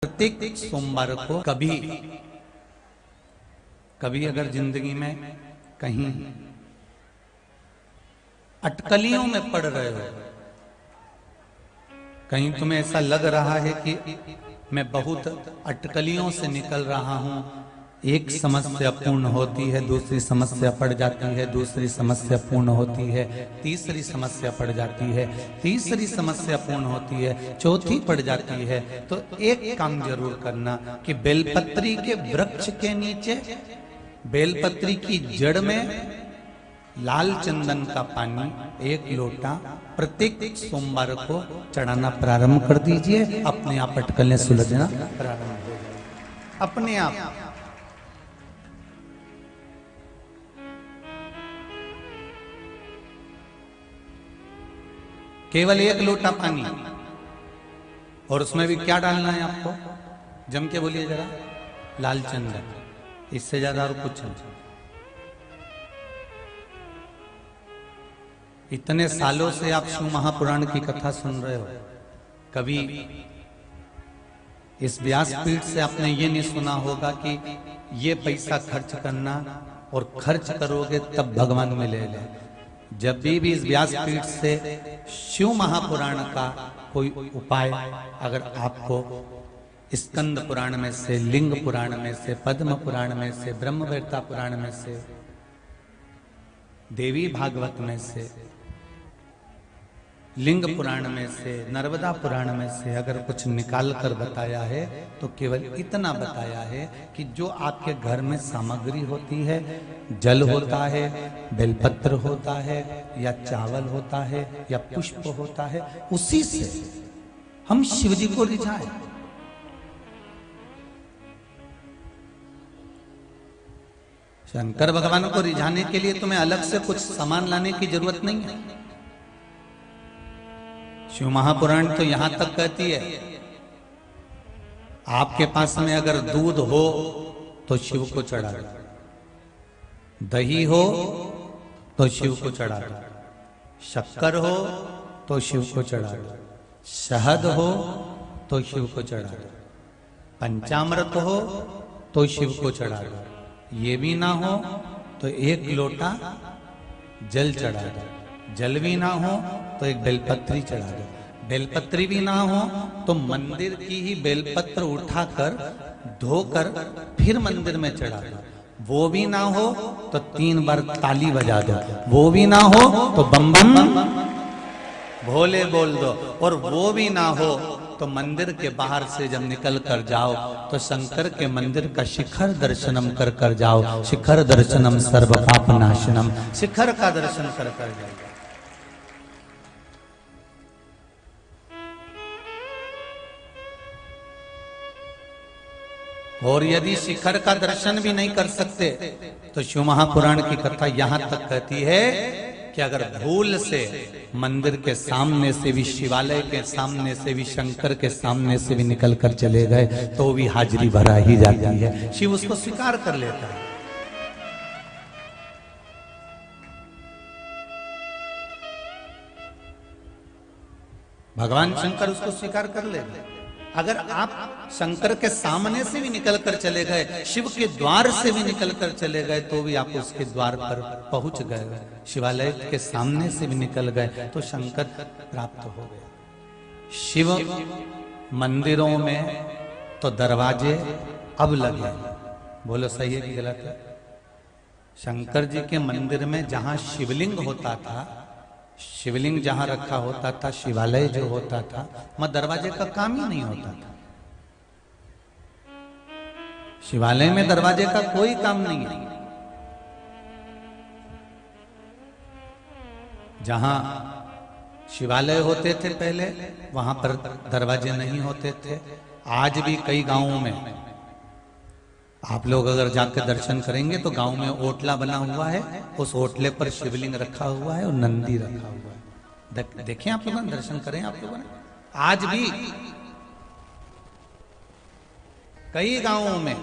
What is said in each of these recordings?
प्रत्येक सोमवार को कभी कभी अगर जिंदगी में कहीं अटकलियों में पड़ रहे हो, कहीं तुम्हें ऐसा लग रहा है कि मैं बहुत अटकलियों से निकल रहा हूं, एक समस्या पूर्ण होती है, दूसरी समस्या पड़ जाती है, दूसरी समस्या पूर्ण होती है, तीसरी समस्या पड़ जाती है, तीसरी समस्या पूर्ण होती है, चौथी पड़ जाती है, तो एक काम जरूर करना कि बेलपत्री के वृक्ष के नीचे, बेलपत्री की जड़ में लाल चंदन का पानी 1 लोटा प्रत्येक सोमवार को चढ़ाना प्रारंभ कर दीजिए। अपने आप अटकलें सुलझना प्रारंभ हो जाएगी अपने आप। केवल 1 लोटा पानी, और उसमें भी क्या डालना है आपको, जम के बोलिए जरा, लाल चंदन, इससे ज्यादा और कुछ नहीं। इतने सालों से आप शिव महापुराण की कथा सुन रहे हो, कभी इस व्यासपीठ से आपने ये नहीं सुना होगा कि ये पैसा खर्च करना और खर्च करोगे तब भगवान मिलेगा। जब भी इस व्यासपीठ से शिव महापुराण का कोई उपाय अगर आपको स्कंद पुराण में से, लिंग पुराण में से, पद्म पुराण में से, ब्रह्मवेत्ता पुराण में से, देवी भागवत में से, लिंग पुराण में से, नर्मदा पुराण में से अगर कुछ निकाल कर बताया है तो केवल इतना बताया है कि जो आपके घर में सामग्री होती है, जल होता है, बेलपत्र होता है, या चावल होता है, या पुष्प होता है, उसी से हम शिव जी को रिझाएं। शंकर भगवान को रिझाने के लिए तुम्हें अलग से कुछ सामान लाने की जरूरत नहीं है। शिव महापुराण तो यहां तक कहती है, आपके पास में अगर दूध हो तो शिव को चढ़ा दो, दही हो तो शिव को चढ़ा दो, शक्कर हो तो शिव को चढ़ा दो, शहद हो तो शिव को चढ़ा दो, पंचामृत हो तो शिव को चढ़ा दो, ये भी ना हो तो 1 लोटा जल चढ़ा दो, जल भी ना हो तो 1 बेलपत्री चढ़ा दो, बेलपत्री भी ना हो तो मंदिर की ही बेलपत्र उठाकर धोकर फिर मंदिर में चढ़ा दो, वो भी ना हो तो 3 बार ताली बजा दो, वो भी ना हो तो बम बम भोले बोल दो, और वो भी ना हो तो मंदिर के बाहर से जब निकल कर जाओ तो शंकर के मंदिर का शिखर दर्शनम कर कर जाओ। शिखर दर्शनम सर्व पाप नाशनम, शिखर का दर्शन कर कर जाओ। और यदि शिखर का दर्शन भी नहीं कर सकते तो शिव महापुराण की कथा यहां तक कहती है कि अगर भूल से मंदिर के सामने से भी, शिवालय के सामने से भी, शंकर के सामने से भी निकल कर चले गए तो भी हाजिरी भरा ही जाती है, शिव उसको स्वीकार कर लेता है। भगवान शंकर उसको स्वीकार कर लेगा। अगर आप शंकर के सामने से भी निकल कर चले गए, शिव के द्वार से भी निकल कर चले गए तो भी आप उसके द्वार पर पहुंच गए, शिवालय के सामने से भी निकल गए तो शंकर प्राप्त हो गए। शिव मंदिरों में तो दरवाजे अब लगे, बोलो सही है कि गलत है? शंकर जी के मंदिर में जहां शिवलिंग होता था, शिवलिंग जहां रखा होता था, शिवालय जो होता था, वहां दरवाजे का काम ही नहीं होता था। शिवालय में दरवाजे का कोई काम नहीं है। जहां शिवालय होते थे पहले, वहां पर दरवाजे नहीं होते थे। आज भी कई गांवों में आप लोग अगर जाकर दर्शन करेंगे तो गांव में ओटला बना हुआ है, उस ओटले पर शिवलिंग रखा हुआ है और नंदी रखा हुआ है। देखें आप लोग, दर्शन करें आप लोगों ने। आज भी कई गांवों में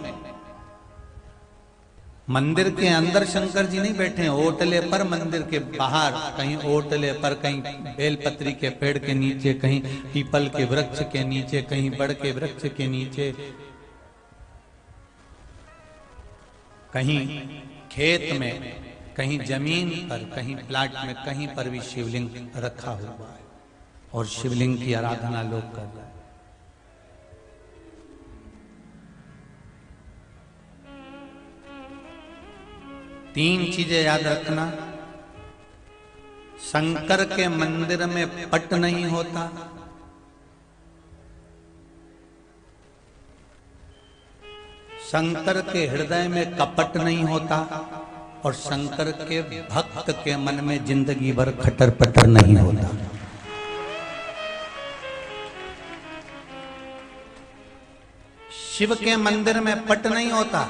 मंदिर के अंदर शंकर जी नहीं बैठे हैं, ओटले पर मंदिर के बाहर, कहीं ओटले पर, कहीं बेलपत्री के पेड़ के नीचे, कहीं पीपल के वृक्ष के नीचे, कहीं बड़ के वृक्ष के नीचे, कहीं खेत में, कहीं जमीन पर, कहीं प्लाट में, कहीं पर भी शिवलिंग रखा हुआ है और शिवलिंग की आराधना लोग कर रहे हैं। तीन चीजें याद रखना। शंकर के मंदिर में पट नहीं होता, शंकर के हृदय में कपट नहीं होता, और शंकर के भक्त के मन में जिंदगी भर खटर पटर नहीं होता। शिव के मंदिर में पट नहीं होता,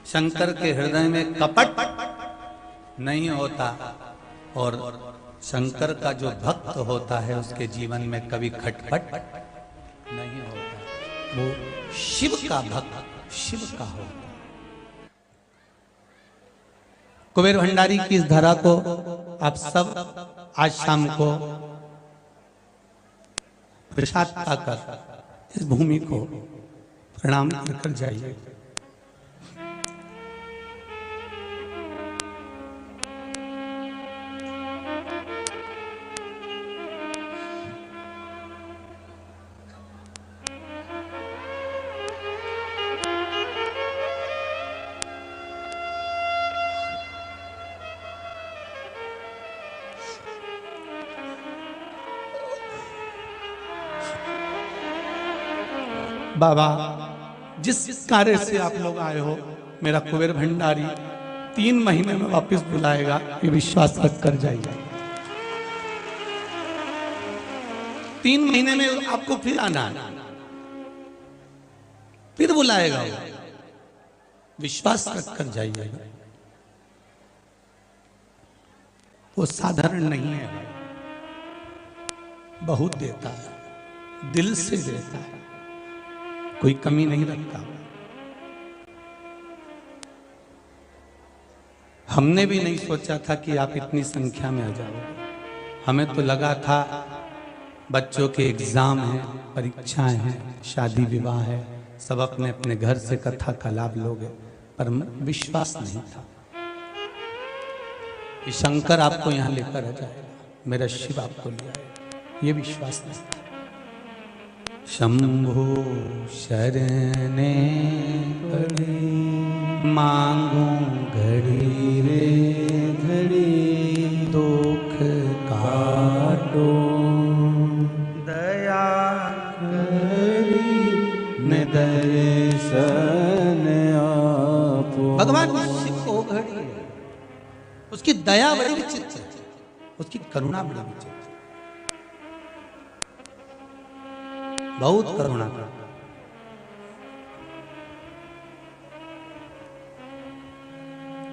शंकर के हृदय में कपट नहीं होता, और शंकर का जो भक्त होता है उसके जीवन में कभी खटपट नहीं होता। वो शिव का भक्त शिव का होता। कुबेर भंडारी की इस धरा को आप सब आज शाम को प्रसाद पाकर इस भूमि को प्रणाम कर जाइए। बाबा, जिस कार्य से आप लोग आए हो, मेरा कुबेर भंडारी 3 महीने में वापस बुलाएगा, ये विश्वास रख कर जाइए। 3 महीने में आपको फिर आना है, फिर बुलाएगा, विश्वास रख कर जाइएगा। वो साधारण नहीं है, बहुत देता है, दिल से देता है, कोई कमी नहीं रखता। हमने भी नहीं सोचा था कि आप इतनी संख्या में आ जाओगे। हमें तो लगा था बच्चों के एग्जाम हैं, परीक्षाएं हैं, शादी विवाह है, सब अपने अपने घर से कथा का लाभ लोगे, पर विश्वास नहीं था कि शंकर आपको यहां लेकर आ जाएगा, मेरा शिव आपको ले आएगा, ये विश्वास नहीं था। शंभो शरणे पड़े, मांगू घड़ी रे घड़ी, दुख काटो दया करी, न दर्शन आपो। भगवान शिव को घड़ी है, उसकी दया बड़ी विचित्र है, उसकी करुणा बड़ी विचित्र, बहुत करुणा करता।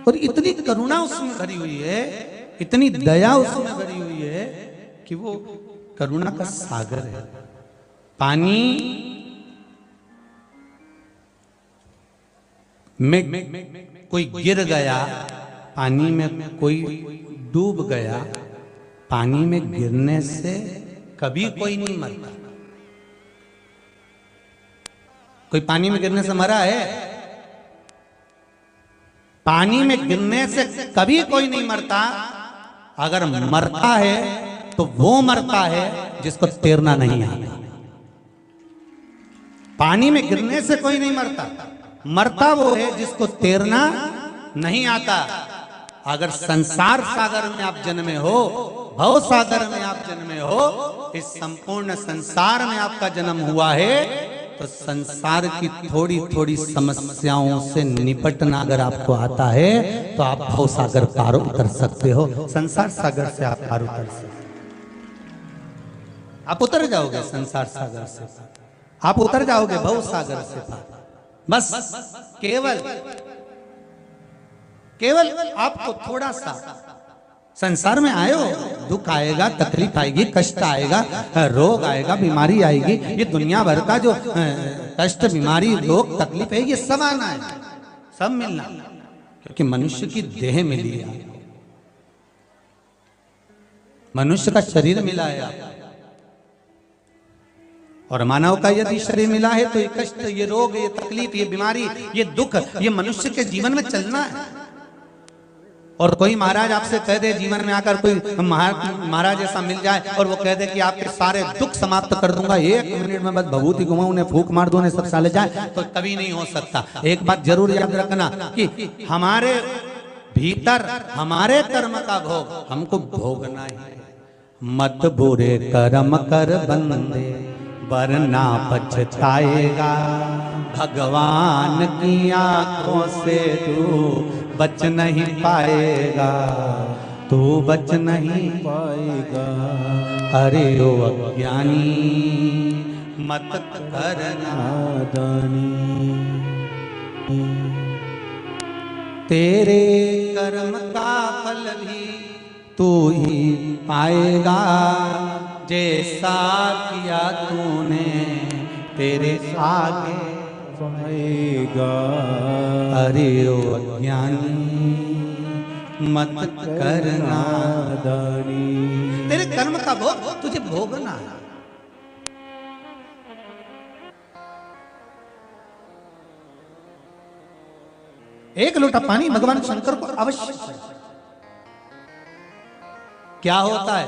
और इतनी करुणा उसमें भरी हुई है, इतनी दया उसमें भरी हुई है कि वो करुणा का सागर है। पानी में कोई गिर गया, पानी में कोई डूब गया, पानी में गिरने से कभी कोई नहीं मरता। कोई पानी में गिरने से मरा है? पानी में गिरने से कभी कोई नहीं मरता। अगर मरता है तो वो मरता है जिसको तैरना नहीं आता। पानी में गिरने से कोई नहीं मरता, मरता वो है जिसको तैरना नहीं आता। अगर संसार सागर में आप जन्मे हो, भव सागर में आप जन्मे हो, इस संपूर्ण संसार में आपका जन्म हुआ है, तो संसार की थोड़ी थोड़ी समस्याओं से निपटना अगर आपको आता है तो आप भव सागर पार उतर सकते हो। संसार सागर से आप पार उतर सकते, आप उतर जाओगे संसार सागर से, आप उतर जाओगे भव सागर से पार। बस केवल आपको थोड़ा सा संसार में आए हो, दुख आएगा, तकलीफ आएगी, कष्ट आएगा, रोग आएगा, बीमारी आएगी। ये दुनिया भर का जो कष्ट, बीमारी, रोग, तकलीफ है, ये सब आना है, सब मिलना, क्योंकि मनुष्य की देह मिली है, मनुष्य का शरीर मिला है आपको। और मानव का यदि शरीर मिला है तो ये कष्ट, ये रोग, ये तकलीफ, ये बीमारी, ये दुख, ये मनुष्य के जीवन में चलना है। और कोई महाराज आपसे कह दे, जीवन में आकर कोई महाराज ऐसा मिल जाए और वो कह दे कि आपके सारे दुख समाप्त कर दूंगा, 1 मिनट में बस भभूति घुमाऊं, उन्हें फूक मार दूं, उन्हें सब साले जाए, तो कभी नहीं हो सकता। एक बात जरूर याद रखना कि हमारे भीतर हमारे कर्म का भोग हमको भोगना है। मत बुरे कर्म कर बंदे वरना पछताएगा, भगवान की आंखों से तू बच नहीं पाएगा, तू बच नहीं पाएगा। अरे ओ अज्ञानी मत करना दानी, तेरे कर्म का फल भी तू ही पाएगा, जैसा किया तूने तेरे आगे पाएगा। अरे ओ अज्ञानी मत करना दानी, तेरे कर्म का भोग तुझे भोगना है। एक लोटा पानी भगवान शंकर को अवश्य। क्या होता है?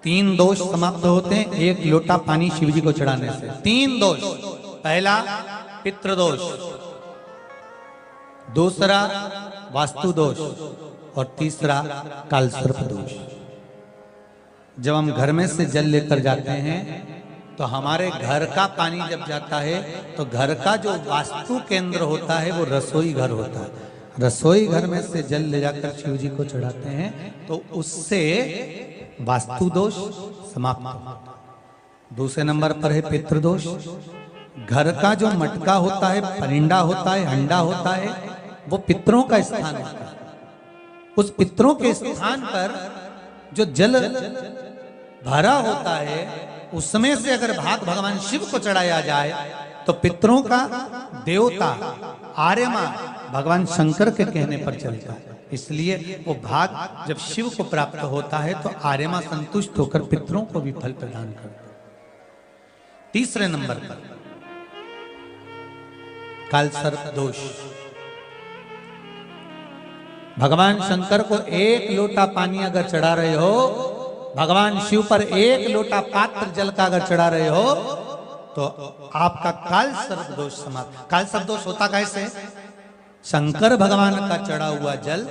3 दोष समाप्त होते हैं 1 लोटा पानी शिव जी को चढ़ाने से। 3 दोष, पहला पितृदोष, दूसरा वास्तु दोष और तीसरा कालसर्प दोष। जब हम घर में से जल लेकर जाते हैं तो हमारे घर का पानी जब जाता है तो घर का जो वास्तु केंद्र होता है वो रसोई घर होता है। रसोई घर में से जल ले जाकर शिव जी को चढ़ाते हैं तो उससे वास्तु दोष समाप्त होता है। दूसरे नंबर पर है पितृदोष। घर का जो मटका होता है, परिंडा होता है, हंडा होता है, वो पितरों का स्थान होता है। उस पितरों के स्थान पर जो जल भरा होता है उसमें से अगर भाग भगवान शिव को चढ़ाया जाए तो पितरों का देवता आर्यमा भगवान शंकर के कहने पर चलता है। इसलिए वो भाग जब शिव को प्राप्त होता है तो आर्यमा संतुष्ट होकर पितरों को भी फल प्रदान करता है। तीसरे नंबर पर कालसर्प दोष। भगवान शंकर को 1 लोटा पानी अगर चढ़ा रहे हो, भगवान शिव पर 1 लोटा पात्र जल का अगर चढ़ा रहे हो तो आपका कालसर्प दोष समाप्त। कालसर्प दोष होता कैसे? शंकर भगवान का चढ़ा हुआ जल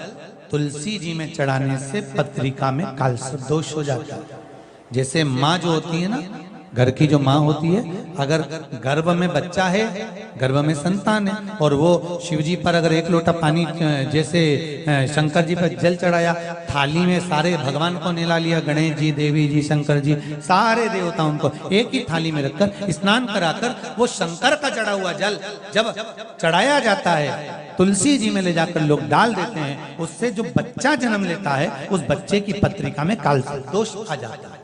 तुलसी जी में चढ़ाने से पत्रिका में कालसर्प दोष हो जाता है। जैसे माँ जो होती है ना, घर की जो माँ होती है, अगर गर्भ में बच्चा है, गर्भ में संतान है और वो शिव जी पर अगर 1 लोटा पानी जैसे शंकर जी पर जल चढ़ाया, थाली में सारे भगवान को निला लिया, गणेश जी, देवी जी, शंकर जी, सारे देवताओं को एक ही थाली में रखकर स्नान कराकर वो शंकर का चढ़ा हुआ जल जब चढ़ाया जाता है तुलसी जी में ले जाकर लोग डाल देते हैं, उससे जो बच्चा जन्म लेता है उस बच्चे की पत्रिका में कालसर्प दोष आ जाता है।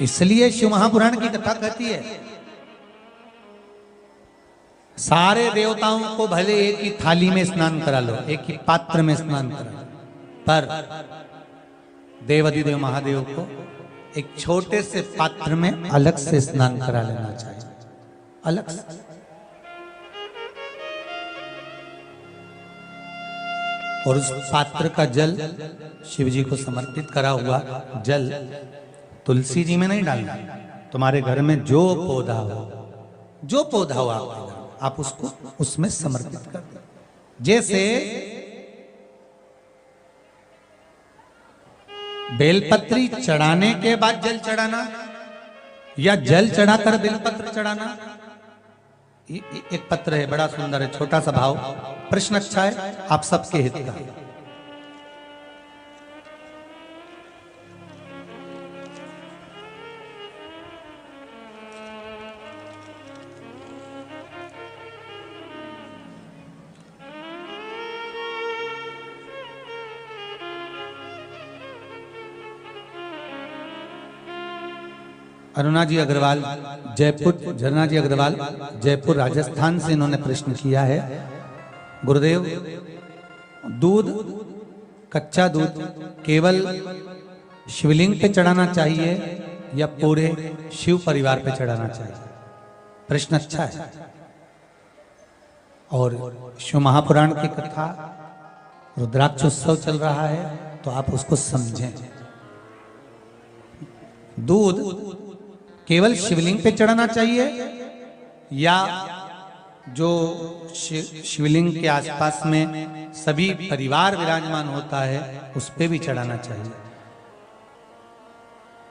इसलिए शिव महापुराण की कथा कहती है सारे देवताओं को भले एक ही थाली में स्नान करा लो, एक ही पात्र में स्नान करा लो, पर देवाधिदेव महादेव को एक छोटे से पात्र में अलग से स्नान करा लेना चाहिए, अलग से। और उस पात्र का जल शिव जी को समर्पित करा हुआ जल तुलसी जी में नहीं डालना। तुम्हारे घर में जो पौधा हो, जो पौधा हो आप उसको उसमें समर्पित कर दो। जैसे बेलपत्री चढ़ाने के बाद जल चढ़ाना या जल चढ़ाकर बेलपत्र चढ़ाना, एक पत्र है बड़ा सुंदर है, छोटा सा भाव, प्रश्न अच्छा है, आप सबके हित का। अरुणा जी अग्रवाल जयपुर, झरना जी अग्रवाल जयपुर राजस्थान से इन्होंने प्रश्न किया है। गुरुदेव, दूध, कच्चा दूध केवल शिवलिंग पे चढ़ाना चाहिए या पूरे शिव परिवार पे चढ़ाना चाहिए? प्रश्न अच्छा है। और शिव महापुराण की कथा, रुद्राक्ष उत्सव चल रहा है, तो आप उसको समझें। दूध केवल शिवलिंग पे चढ़ाना चाहिए या जो शिवलिंग के आसपास में सभी परिवार विराजमान होता है उस पे भी चढ़ाना चाहिए?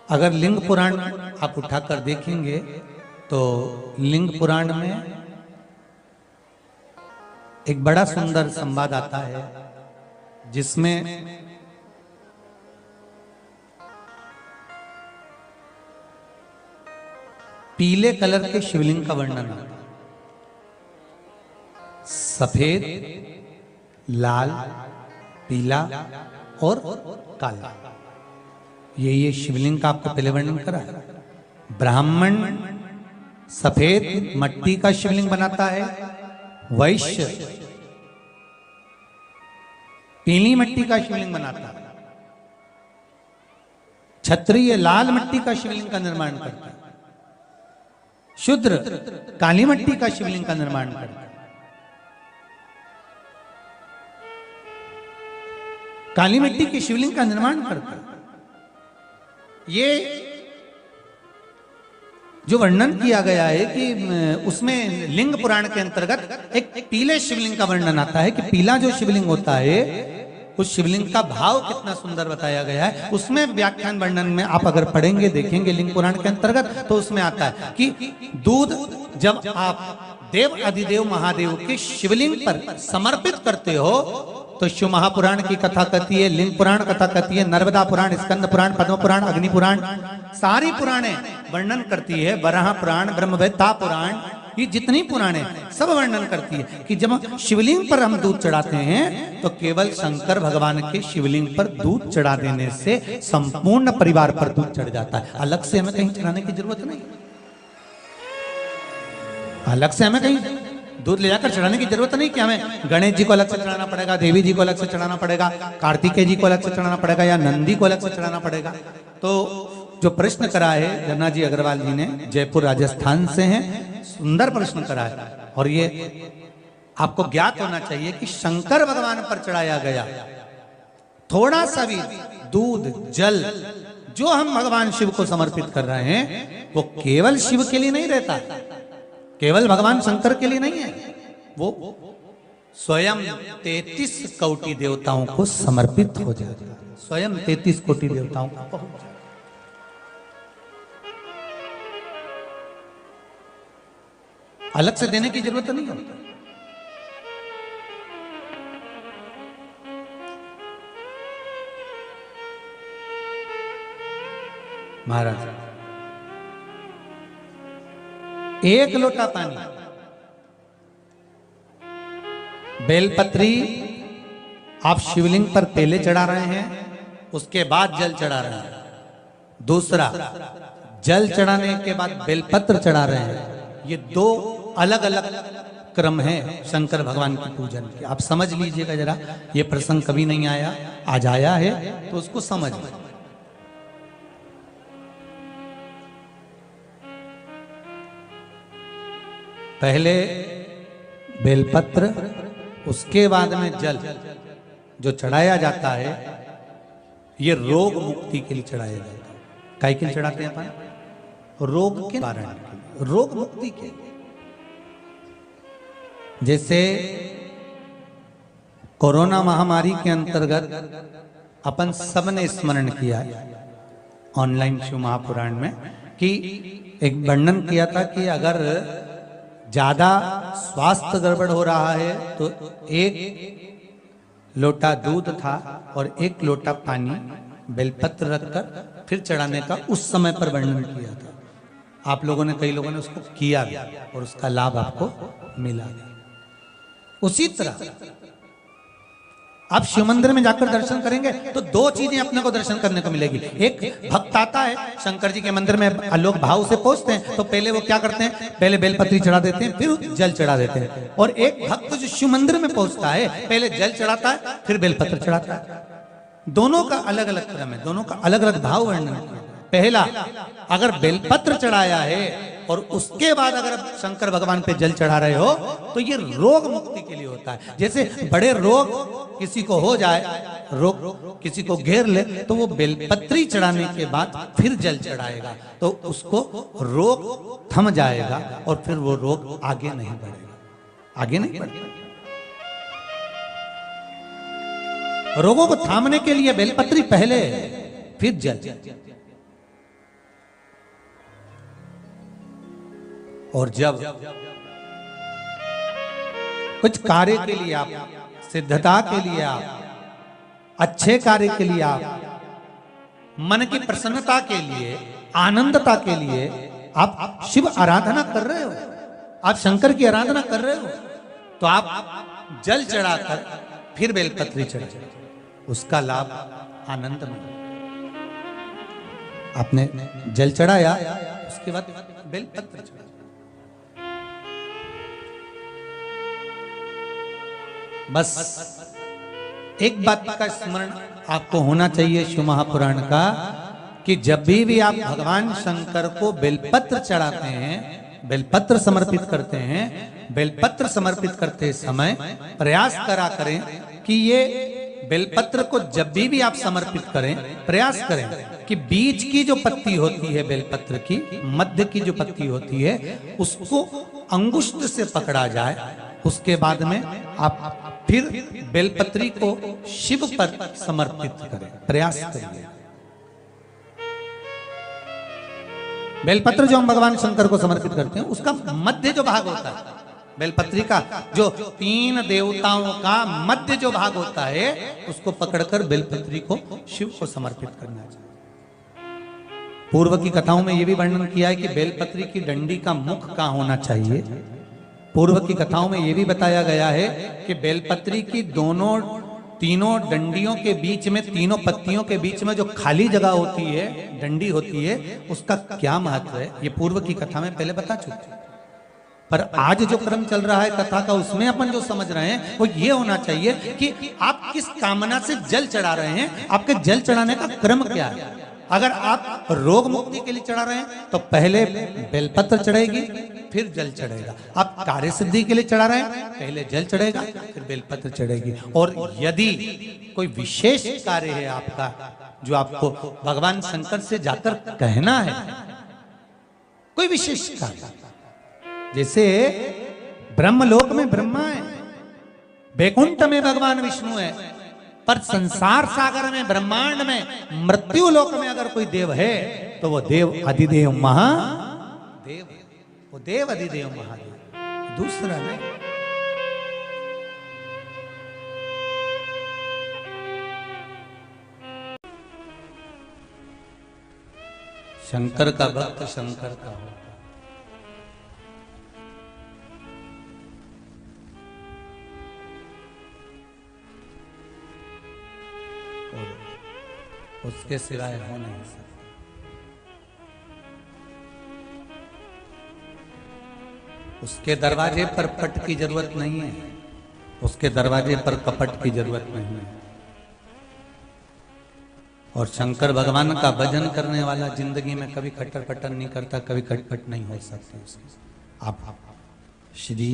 अगर लिंग पुराण आप उठाकर देखेंगे तो लिंग पुराण में एक बड़ा सुंदर संवाद आता है जिसमें पीले कलर के शिवलिंग का वर्णन आता है। सफेद, लाल, पीला और काला, ये शिवलिंग का आपको पहले वर्णन करा। ब्राह्मण सफेद मट्टी का शिवलिंग बनाता है, वैश्य पीली मट्टी का शिवलिंग बनाता है, क्षत्रिय लाल मट्टी का शिवलिंग का निर्माण करता है, शूद्र काली मट्टी का शिवलिंग का निर्माण करता है। काली मिट्टी के शिवलिंग का निर्माण करता है। ये जो वर्णन किया गया है कि उसमें लिंग पुराण के अंतर्गत एक पीले शिवलिंग का वर्णन आता है कि पीला जो शिवलिंग होता है उस शिवलिंग का भाव कितना सुंदर बताया गया है। उसमें व्याख्यान वर्णन में आप अगर पढ़ेंगे देखेंगे लिंग पुराण के अंतर्गत तो उसमें आता है कि दूध जब आप देव अधिदेव महादेव के शिवलिंग पर समर्पित करते हो तो शिव महापुराण की कथा कहती है, लिंग पुराण कथा कहती है, नर्मदा पुराण, स्कंद पुराण, पद्म पुराण, अग्नि पुराण, सारी पुराणे वर्णन करती है। वराह पुराण, ब्रह्मवेत्ता पुराण, ये जितनी पुराणे सब वर्णन करती है कि जब शिवलिंग पर हम दूध चढ़ाते हैं तो केवल शंकर भगवान के शिवलिंग पर दूध चढ़ा देने से संपूर्ण परिवार पर दूध चढ़ जाता है। अलग से हमें कहीं चढ़ाने की जरूरत नहीं, अलग से हमें कहीं दूध ले जाकर चढ़ाने की जरूरत नहीं कि हमें गणेश जी को अलग से चढ़ाना पड़ेगा, देवी जी को अलग से चढ़ाना पड़ेगा, कार्तिकेय जी को अलग से चढ़ाना पड़ेगा या नंदी को अलग से चढ़ाना पड़ेगा। तो जो प्रश्न करा है झरना जी अग्रवाल जी ने, जयपुर राजस्थान से हैं, सुंदर प्रश्न करा है। और ये आपको ज्ञात होना चाहिए कि शंकर भगवान पर चढ़ाया गया थोड़ा सा भी दूध जल जो हम भगवान शिव को समर्पित कर रहे हैं वो केवल शिव के लिए नहीं रहता, केवल भगवान शंकर के लिए नहीं है, वो स्वयं 33 कोटि देवताओं को समर्पित हो जाता है, स्वयं 33 कोटि देवताओं को पहुंच जाता है। अलग से देने की जरूरत नहीं होती। महाराज, एक लोटा पानी, बेलपत्री आप शिवलिंग पर पहले चढ़ा रहे हैं, उसके बाद जल चढ़ा रहे हैं। दूसरा, जल चढ़ाने के बाद बेलपत्र चढ़ा रहे हैं। ये दो अलग अलग क्रम है शंकर भगवान की पूजन के। आप समझ लीजिएगा जरा, ये प्रसंग कभी नहीं आया, आज आया है तो उसको समझ। पहले बेलपत्र, उसके बाद में जल जो चढ़ाया जाता है ये रोग मुक्ति के लिए चढ़ाया जाता है। काय के लिए चढ़ाते हैं अपन? रोग के कारण, रोग मुक्ति के। जैसे कोरोना महामारी के अंतर्गत अपन सबने स्मरण किया ऑनलाइन शिव महापुराण में कि एक वर्णन किया था कि अगर ज्यादा स्वास्थ्य गड़बड़ हो रहा है तो एक लोटा दूध था और एक लोटा पानी बेलपत्र रखकर फिर चढ़ाने का उस समय पर वर्णन किया था। आप लोगों ने, कई लोगों ने उसको किया भी और उसका लाभ आपको मिला भी। उसी तरह आप शिव मंदिर में जाकर दर्शन करेंगे तो दो चीजें अपने को दर्शन करने को मिलेगी। एक भक्त आता है शंकर जी के मंदिर में, आलोक भाव से पहुंचते हैं, तो पहले वो क्या करते हैं, पहले बेलपत्री चढ़ा देते हैं, फिर जल चढ़ा देते हैं। और एक भक्त जो शिव मंदिर में पहुंचता है, पहले जल चढ़ाता है, फिर बेलपत्र चढ़ाता है। दोनों का अलग अलग क्रम है, दोनों का अलग अलग भाव वर्णन है। पहला, अगर बेलपत्र चढ़ाया है और उसके बाद अगर आप शंकर भगवान पे जल चढ़ा रहे हो, तो ये रोग मुक्ति के लिए होता है। जैसे बड़े रोग किसी को हो जाए, रोग किसी को घेर ले, तो वो बेलपत्री चढ़ाने के बाद फिर जल चढ़ाएगा, तो उसको रोग थम जाएगा और फिर वो रोग आगे नहीं बढ़ेगा, आगे नहीं बढ़ेगा। रोगों को थामने के लिए बेलपत्री पहले, फिर जल। और जब कुछ कार्य के लिए आप, सिद्धता के लिए आप, अच्छे कार्य के लिए आप, मन की प्रसन्नता के लिए, आनंदता के लिए आप शिव आराधना कर रहे हो, आप शंकर की आराधना कर रहे हो, तो आप जल चढ़ाकर फिर बेलपत्री चढ़ाए, उसका लाभ आनंद में। आपने जल चढ़ाया, उसके बाद बेलपत्र चढ़ाया। बस एक बात का स्मरण आपको होना चाहिए शिव महापुराण का, कि जब भी आप भगवान शंकर को बेलपत्र चढ़ाते हैं, बेलपत्र समर्पित करते हैं, बेलपत्र समर्पित करते समय प्रयास करा करें कि ये बेलपत्र को जब भी आप समर्पित करें, प्रयास करें कि बीच की जो पत्ती होती है बेलपत्र की, मध्य की जो पत्ती होती है, उसको अंगुष्ठ से पकड़ा जाए। उसके बाद में आप फिर बेलपत्री को शिव पर समर्पित करें, प्रयास करिए। बेलपत्र जो हम भगवान शंकर को समर्पित करते हैं, उसका मध्य जो भाग होता है, बेलपत्री का जो 3 देवताओं का मध्य जो भाग होता है, उसको पकड़कर बेलपत्री को शिव को समर्पित करना चाहिए। पूर्व की कथाओं में यह भी वर्णन किया है कि बेलपत्री की डंडी का मुख कहाँ होना चाहिए। पूर्व की कथाओं में यह भी बताया गया है कि बेलपत्री की तीनों डंडियों के बीच में, तीनों पत्तियों के बीच में जो खाली जगह होती है, डंडी होती है, उसका क्या महत्व है, ये पूर्व की कथा में पहले बता चुके। पर आज जो क्रम चल रहा है कथा का, उसमें अपन जो समझ रहे हैं वो ये होना चाहिए कि आप किस कामना से जल चढ़ा रहे हैं, आपके जल चढ़ाने का क्रम क्या है। अगर आप रोग मुक्ति के लिए चढ़ा रहे हैं तो पहले बेलपत्र चढ़ेगी, फिर जल चढ़ेगा। आप कार्य सिद्धि के लिए चढ़ा रहे हैं, पहले जल चढ़ेगा, फिर बेलपत्र चढ़ेगी। और यदि कोई विशेष कार्य है आपका, जो आपको भगवान शंकर से जाकर कहना है, कोई विशेष कार्य, जैसे ब्रह्मलोक में ब्रह्मा है, बैकुंठ में भगवान विष्णु है, पर संसार सागर में, ब्रह्मांड में, मृत्यु लोक में अगर कोई देव है तो वो देव अधिदेव महादेव, वो देव अधिदेव महादेव, दूसरा नहीं। शंकर का भक्त शंकर का हो। उसके सिवाय हो नहीं सकता। उसके दरवाजे पर पट की जरूरत नहीं है, उसके दरवाजे पर कपट की जरूरत नहीं है। और शंकर भगवान का भजन करने वाला जिंदगी में कभी खट्टर पट्टर नहीं करता, कभी खटपट नहीं हो सकता। आप श्री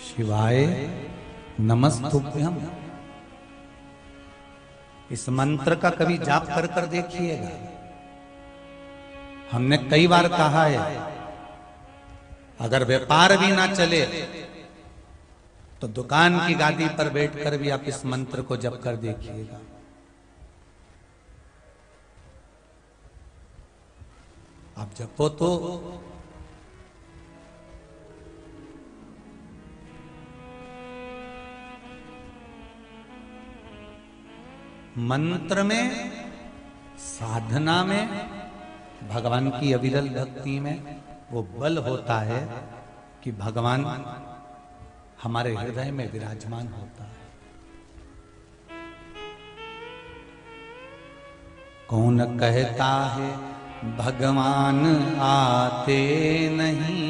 शिवाय नमस्तुभ्यम, इस मंत्र का कभी जाप कर कर देखिएगा। हमने कई बार कहा है, अगर व्यापार भी ना चले तो दुकान की गादी पर बैठकर भी आप इस मंत्र को जप कर देखिएगा। आप जपो तो मंत्र में, साधना में, भगवान की अविरल भक्ति में वो बल होता है कि भगवान हमारे हृदय में विराजमान होता है। कौन कहता है भगवान आते नहीं,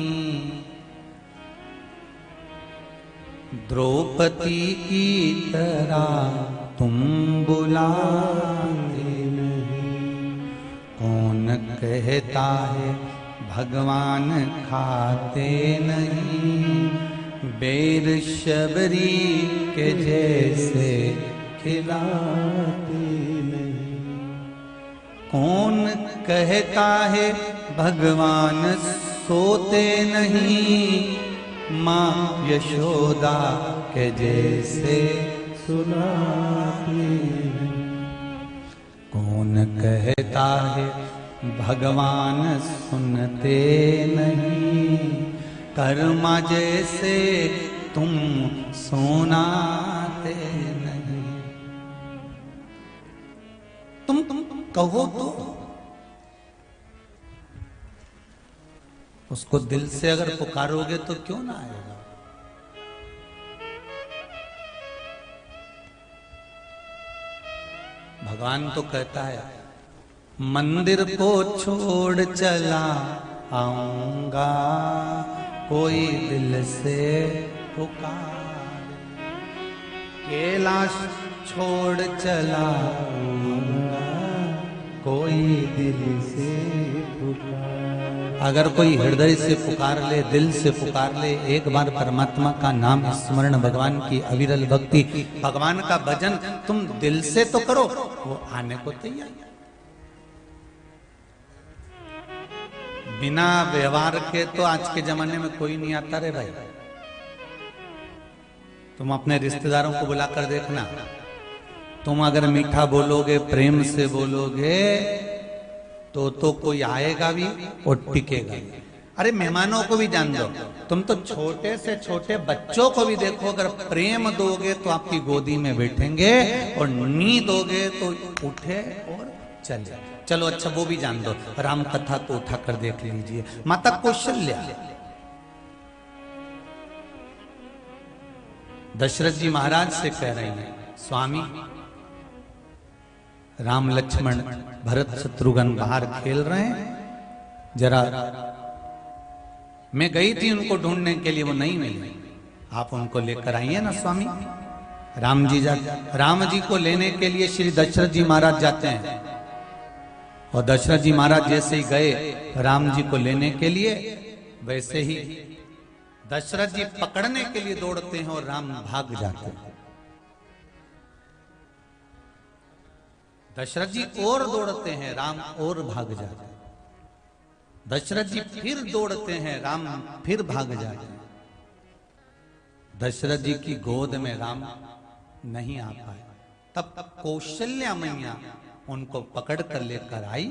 द्रौपदी की तरह तुम बुलाते नहीं। कौन कहता है भगवान खाते नहीं, बेर शबरी के जैसे खिलाते नहीं। कौन कहता है भगवान सोते नहीं, माँ यशोदा के जैसे सुनाते नहीं। कौन कहता है भगवान सुनते नहीं, कर्मा जैसे तुम सुनाते नहीं। तुम कहो तो उसको दिल से अगर पुकारोगे तो क्यों ना आएगा। भगवान तो कहता है मंदिर को छोड़ चला आऊंगा, कोई दिल से पुकार। कैलाश छोड़ चला आऊंगा, कोई दिल से पुकार। अगर कोई हृदय से पुकार ले, दिल से पुकार ले, एक बार परमात्मा का नाम स्मरण, भगवान की अविरल भक्ति, भगवान का भजन तुम दिल से तो करो, वो आने को तैयार। बिना व्यवहार के तो आज के जमाने में कोई नहीं आता रे भाई। तुम अपने रिश्तेदारों को बुलाकर देखना, तुम अगर मीठा बोलोगे, प्रेम से बोलोगे तो कोई आएगा भी और टिकेगा भी। अरे मेहमानों को भी जान दो, तुम तो छोटे से छोटे बच्चों को भी देखो, अगर प्रेम दोगे तो आपकी गोदी में बैठेंगे, और नी दोगे तो उठे और चले। चलो अच्छा वो भी जान दो, राम कथा को उठाकर देख लीजिए। माता कौशल्या दशरथ जी महाराज से कह रही हैं, स्वामी राम लक्ष्मण भरत शत्रुघ्न बाहर खेल रहे हैं, जरा मैं गई थी उनको ढूंढने के लिए, वो नहीं मिली, आप उनको लेकर आइए ना स्वामी। राम जी को लेने के लिए श्री दशरथ जी महाराज जाते हैं, और दशरथ जी महाराज जैसे ही गए राम जी को लेने के लिए, वैसे ही दशरथ जी पकड़ने के लिए दौड़ते हैं और राम भाग जाते हैं। दशरथ जी और दौड़ते हैं, राम और भाग जाते हैं। दशरथ जी फिर दौड़ते हैं, राम फिर भाग जाते हैं। दशरथ जी की गोद में राम नहीं आ पाए, तब कौशल्या मैया उनको पकड़ कर लेकर आई,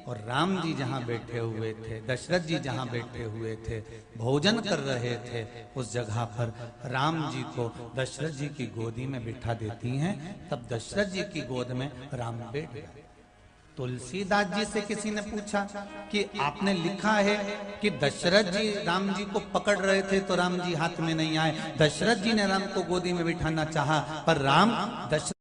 और राम जी जहां बैठे हुए थे, दशरथ जी जहां बैठे हुए थे, भोजन कर रहे थे, उस जगह पर राम जी को दशरथ जी की गोदी में बिठा देती हैं। तब दशरथ जी की गोद में राम बैठ गए। तुलसीदास जी से किसी ने पूछा कि आपने लिखा है कि दशरथ जी राम जी को पकड़ रहे थे तो राम जी हाथ में नहीं आए, दशरथ जी ने राम को गोदी में बिठाना चाहा, पर राम दशरथ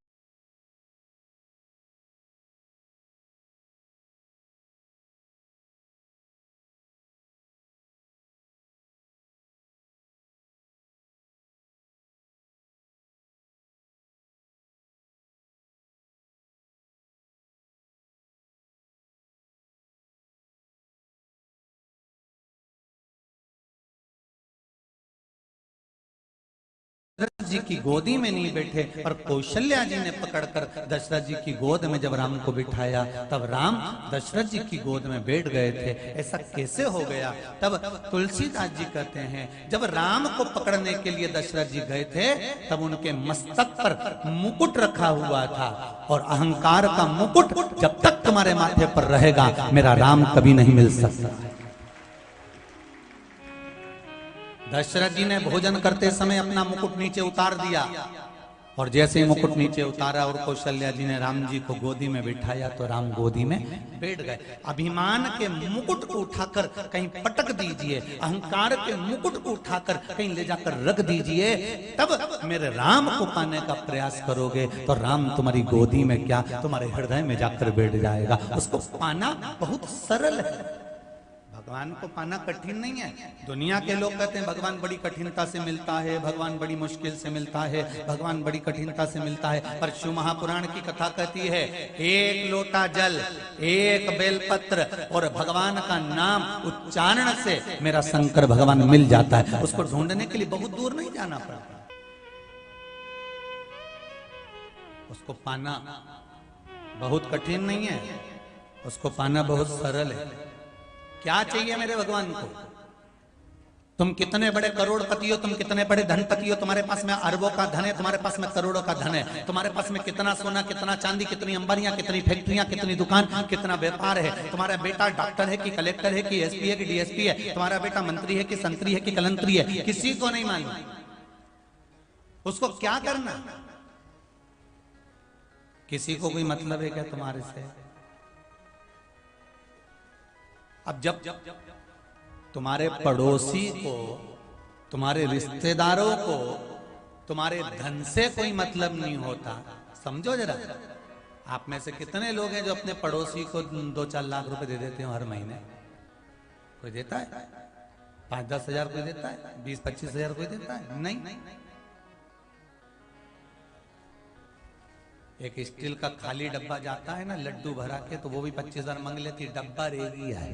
जी की गोदी में नहीं बैठे, और कौशल्या जी ने पकड़कर दशरथ जी की गोद में जब राम को बिठाया, तब राम दशरथ जी की गोद में बैठ गए थे। ऐसा कैसे हो गया? तब तुलसीदास जी कहते हैं, जब राम को पकड़ने के लिए दशरथ जी गए थे, तब उनके मस्तक पर मुकुट रखा हुआ था, और अहंकार का मुकुट जब तक तुम्हारे माथे पर रहेगा, मेरा राम कभी नहीं मिल सकता। दशरथ जी ने भोजन करते समय अपना मुकुट नीचे उतार दिया, और जैसे ही मुकुट नीचे उतारा और कौशल्या जी ने राम जी को गोदी में बिठाया तो राम गोदी में बैठ गए। अभिमान के मुकुट को उठाकर कहीं पटक दीजिए, अहंकार के मुकुट को उठाकर कहीं ले जाकर रख दीजिए, तब मेरे राम को पाने का प्रयास करोगे तो राम तुम्हारी गोदी में क्या तुम्हारे हृदय में जाकर बैठ जाएगा। उसको पाना बहुत सरल है, भगवान को पाना कठिन नहीं है। दुनिया के लोग कहते हैं भगवान बड़ी कठिनता से मिलता है, भगवान बड़ी मुश्किल से मिलता है, भगवान बड़ी कठिनता से मिलता है। पर शिव महापुराण की कथा कहती है एक लोटा जल, एक बेलपत्र और भगवान का नाम उच्चारण से मेरा शंकर भगवान मिल जाता है। उसको ढूंढने के लिए बहुत दूर नहीं जाना पड़ता, उसको पाना बहुत कठिन नहीं है, उसको पाना बहुत सरल है। क्या चाहिए मेरे भगवान को? तुम कितने बड़े करोड़पति हो, तुम कितने बड़े धनपति हो, तुम्हारे पास में अरबों का धन है, तुम्हारे पास में करोड़ों का धन है, तुम्हारे पास में कितना सोना, कितना चांदी, कितनी अंबानियां, कितनी फैक्ट्रियां, कितनी दुकान, कितना व्यापार है, तुम्हारा बेटा डॉक्टर है कि कलेक्टर है कि एसपी है कि डीएसपी है, तुम्हारा बेटा मंत्री है कि संतरी है कि कलंतरी है, किसी को नहीं मालूम। उसको क्या करना? किसी को कोई मतलब है क्या तुम्हारे से? अब जब तुम्हारे पड़ोसी को, तुम्हारे रिश्तेदारों को तुम्हारे धन से कोई मतलब नहीं होता, समझो जरा। आप में से कितने लोग हैं जो अपने पड़ोसी को 2-4 लाख रुपए दे देते हो हर महीने? कोई देता है? 5-10 हजार कोई देता है? 20-25 हजार कोई देता है? नहीं। एक स्टील का खाली डब्बा जाता है ना लड्डू भरा के, तो वो भी 25 हजार मांग लेती, डब्बा रेगी है,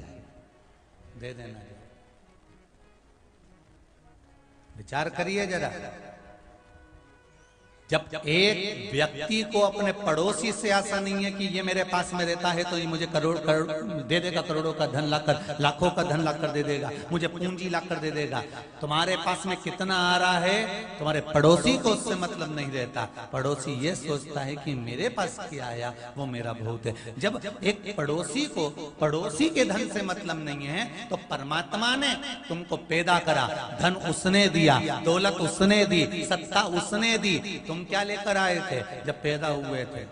दे देना। विचार करिए जरा, जब एक व्यक्ति को अपने पड़ोसी से आशा नहीं है कि ये मेरे पास में रहता है तो ये मुझे करोड़ दे देगा, करोड़ों का धन लाकर, लाखों का धन लाकर दे देगा, मुझे पूंजी लाकर दे देगा। तुम्हारे पास में कितना आ रहा है, तुम्हारे पड़ोसी को उससे मतलब नहीं रहता। पड़ोसी ये सोचता है कि मेरे पास क्या आया वो मेरा बहुत है। जब एक पड़ोसी को पड़ोसी के धन से मतलब नहीं है तो परमात्मा ने तुमको पैदा करा, धन उसने दिया, दौलत उसने दी, सत्ता उसने दी, तुम क्या लेकर आए थे जब पैदा हुए थे?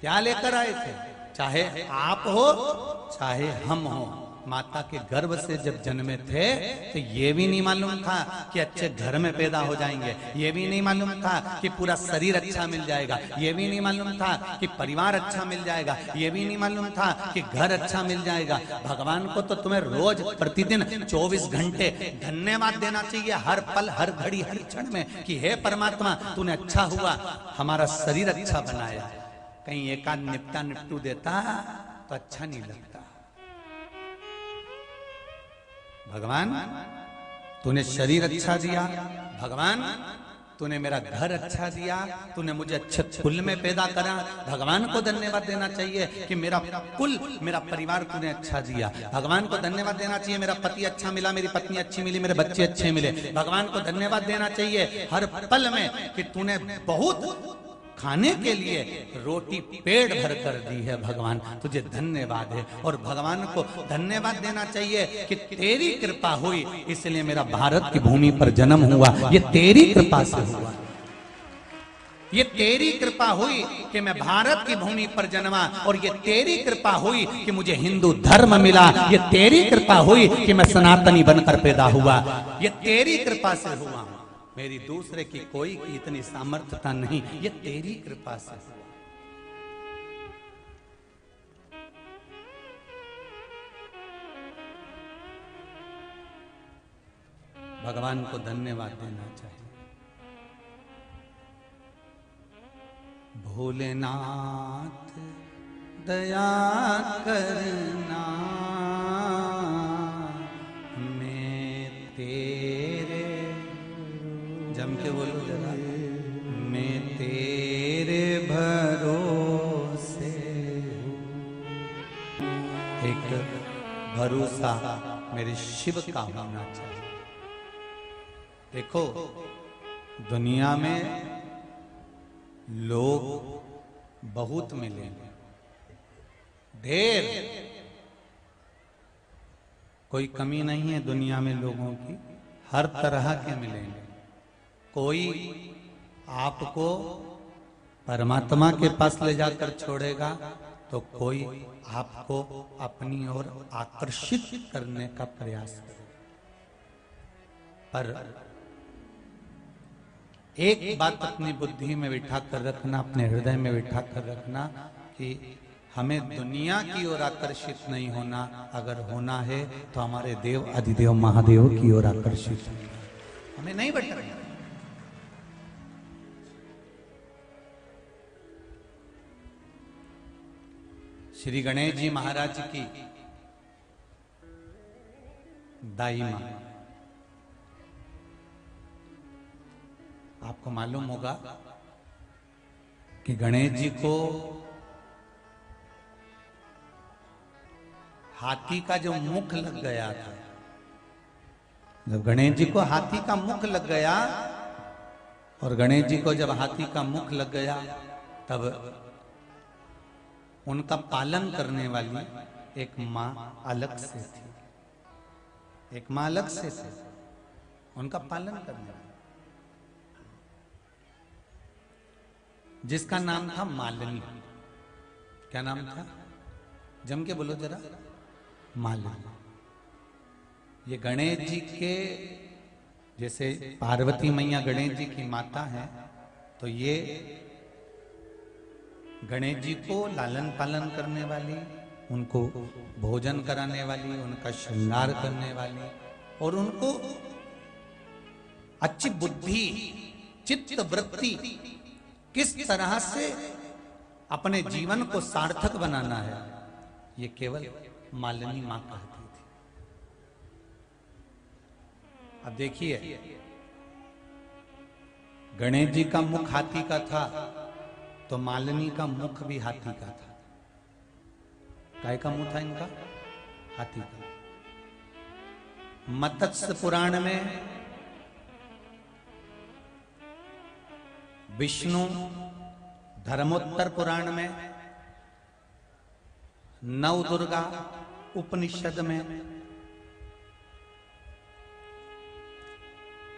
क्या लेकर आए थे? चाहे आप हो चाहे हम हो, माता के गर्भ से जब जन्मे थे तो ये भी नहीं मालूम था कि अच्छे घर में पैदा हो जाएंगे, ये भी नहीं मालूम था कि पूरा शरीर अच्छा मिल जाएगा, ये भी नहीं मालूम था कि परिवार अच्छा मिल जाएगा, ये भी नहीं मालूम था कि घर अच्छा मिल जाएगा। भगवान को तो तुम्हें रोज प्रतिदिन 24 घंटे धन्यवाद देना चाहिए, हर पल, हर घड़ी, हर क्षण में कि हे परमात्मा तूने अच्छा हुआ हमारा शरीर अच्छा बनाया। कहीं एकाध निपटा निपटू देता तो अच्छा नहीं लगता। भगवान तूने शरीर अच्छा दिया, भगवान तूने मेरा घर अच्छा दिया, तूने मुझे अच्छे कुल में पैदा करा, भगवान को धन्यवाद देना चाहिए कि मेरा कुल, मेरा परिवार तूने अच्छा दिया। भगवान को धन्यवाद देना चाहिए मेरा पति अच्छा मिला, मेरी पत्नी अच्छी मिली, मेरे बच्चे अच्छे मिले। भगवान को धन्यवाद देना चाहिए हर पल में कि तूने बहुत खाने के लिए रोटी पेट भर कर दी है, भगवान तुझे धन्यवाद है। और भगवान को धन्यवाद देना चाहिए कि तेरी कृपा हुई इसलिए मेरा भारत की भूमि पर जन्म हुआ, ये तेरी कृपा से हुआ, ये तेरी कृपा हुई कि मैं भारत की भूमि पर जन्मा, और ये तेरी कृपा हुई कि मुझे हिंदू धर्म मिला, ये तेरी कृपा हुई कि मैं सनातनी बनकर पैदा हुआ, ये तेरी कृपा से हुआ। मेरी दूसरे की कोई की इतनी सामर्थ्यता नहीं, ये तेरी कृपा से हुआ। भगवान को धन्यवाद देना चाहिए। भोलेनाथ दया करना, मैं तेरे, जम के बोलो जरा, मैं तेरे भरोसे हूँ। एक भरोसा मेरे शिव का होना चाहिए। देखो दुनिया में लोग बहुत मिलेंगे, ढेर, कोई कमी नहीं है दुनिया में लोगों की, हर तरह के मिलेंगे। कोई आपको परमात्मा के पास ले जाकर छोड़ेगा तो कोई आपको अपनी ओर आकर्षित करने का प्रयास करे। पर एक बात अपनी बुद्धि में बिठा कर रखना, अपने हृदय में बिठा कर रखना कि हमें दुनिया की ओर आकर्षित नहीं होना। अगर होना है तो हमारे देव अधिदेव महादेव की ओर आकर्षित होना, हमें नहीं भटकना। श्री गणेश जी महाराज की दाई मां, आपको मालूम होगा कि गणेश जी को हाथी का जो मुख लग गया था, जब गणेश जी को हाथी का मुख लग गया, और गणेश जी को जब हाथी का मुख लग गया तब उनका पालन करने वाली एक मां अलग से थी, एक मां अलग से थी उनका पालन करने वाली, जिसका नाम था मालिनी। क्या नाम था? जम के बोलो जरा। मालिनी। ये गणेश जी के, जैसे पार्वती मैया गणेश जी की माता है, तो ये गणेश जी को लालन पालन करने वाली, उनको भोजन कराने वाली, उनका श्रृंगार करने वाली, और उनको अच्छी बुद्धि, चित्त वृत्ति, किस तरह से अपने जीवन को सार्थक बनाना है, ये केवल मालिनी मां कहती थी। अब देखिए, गणेश जी का मुख हाथी का था, तो मालिनी का मुख भी हाथी का था। काय का मुंह था इनका? हाथी का। मत्स्य पुराण में विष्णु, धर्मोत्तर पुराण में, नव दुर्गा उपनिषद में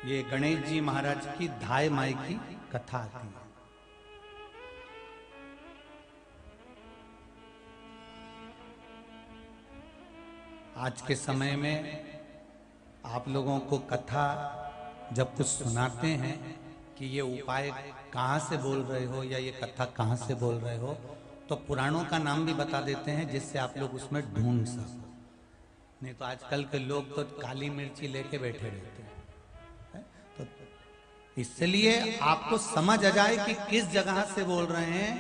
ये गणेश जी महाराज की धाय माई की कथा आती है। आज के समय में आप लोगों को कथा जब कुछ सुनाते हैं कि ये उपाय कहाँ से बोल रहे हो या ये कथा कहाँ से बोल रहे हो, तो पुराणों का नाम भी बता देते हैं, जिससे आप लोग उसमें ढूंढ सको। नहीं तो आजकल के लोग तो काली मिर्ची लेके बैठे रहते हैं। तो इसलिए आपको समझ आ जाए कि किस जगह से बोल रहे हैं,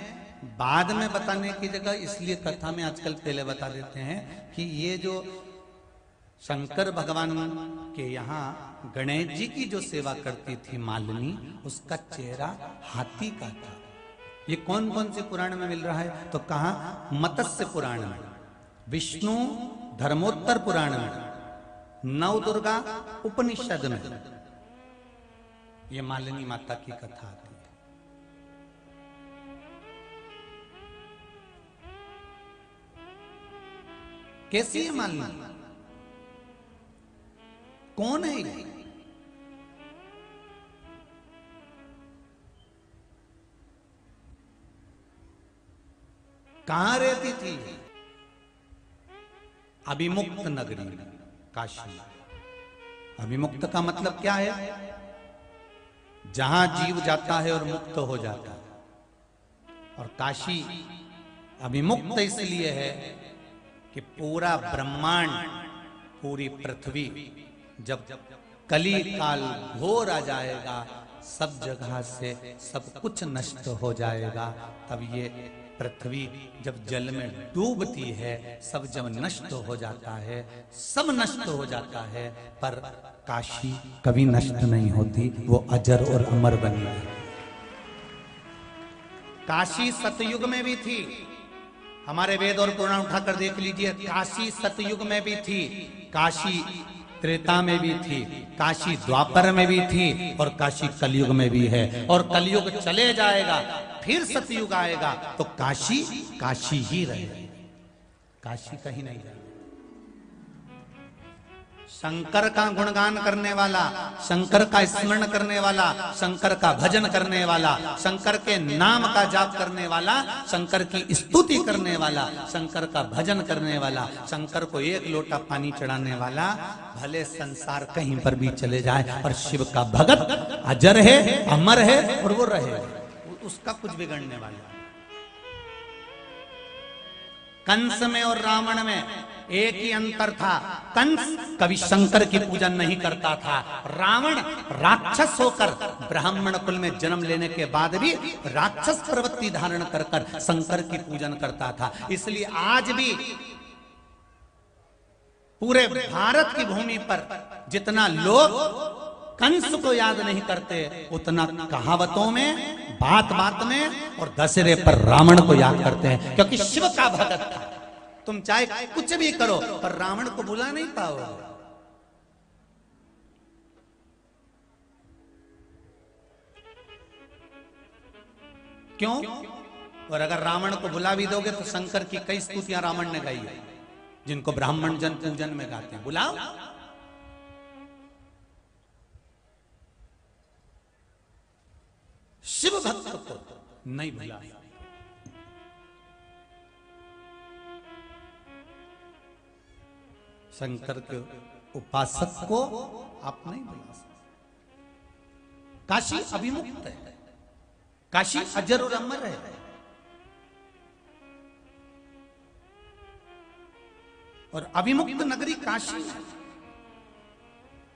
बाद में बताने की जगह इसलिए कथा में आजकल पहले बता देते हैं कि ये जो शंकर भगवान के यहाँ गणेश जी की जो सेवा करती थी मालिनी, उसका चेहरा हाथी का था। ये कौन कौन से पुराण में मिल रहा है? तो कहा मत्स्य पुराण में, विष्णु धर्मोत्तर पुराण में, नव दुर्गा उपनिषद में ये मालिनी माता की कथा आती है। कैसी है मालिनी? कौन है ये? कहां रहती थी? अभिमुक्त नगरी काशी। अभिमुक्त का मतलब क्या है? जहां जीव जाता है और मुक्त हो जाता है। और काशी अभिमुक्त इसलिए है कि पूरा ब्रह्मांड, पूरी पृथ्वी जब कली काल घोर आ जाएगा, सब जगह से सब कुछ नष्ट हो जाएगा, तब ये पृथ्वी जब जल में डूबती है, सब जब नष्ट हो जाता है, सब नष्ट हो जाता है, पर काशी कभी नष्ट नहीं होती, वो अजर और अमर बनी है। काशी सतयुग में भी थी, हमारे वेद और पुराण उठाकर देख लीजिए, काशी सतयुग में भी थी, काशी त्रेता में भी थी, काशी द्वापर में भी थी, और काशी कलयुग में भी है। और कलयुग चले जाएगा, फिर सतयुग आएगा, तो काशी काशी ही रहेगी, काशी कहीं नहीं जाएगी। शंकर का गुणगान करने वाला, शंकर का स्मरण करने वाला, शंकर का भजन करने वाला, शंकर के नाम का जाप करने वाला, शंकर की स्तुति करने वाला, शंकर का भजन करने वाला, शंकर को एक लोटा पानी चढ़ाने वाला, भले संसार कहीं पर भी चले जाए और शिव का भगत अजर है, अमर है और वो रहे, उसका कुछ बिगड़ने वाला। कंस में और रावण में एक ही अंतर था। कंस कभी शंकर की पूजन नहीं करता था, रावण राक्षस होकर ब्राह्मण कुल में जन्म लेने के बाद भी राक्षस प्रवृत्ति धारण कर कर शंकर की पूजन करता था। इसलिए आज भी पूरे भारत की भूमि पर जितना लोग कंस को याद नहीं करते, उतना कहावतों में, बात बात में और दशहरे पर रावण को याद करते हैं, क्योंकि शिव का भगत था। तुम चाहे कुछ भी करो पर रावण को भुला नहीं पाओगे। क्यों? और अगर रावण को भुला भी दोगे तो शंकर की कई स्तुतियां रावण ने गाई है, जिनको ब्राह्मण जन पूजन में गाते हैं। बुलाओ, शिव भक्त को नहीं भुला। शंकर के उपासक को आप नहीं भुला सकते। काशी अभिमुक्त है, काशी अजर और अमर है। और अभिमुक्त नगरी काशी है।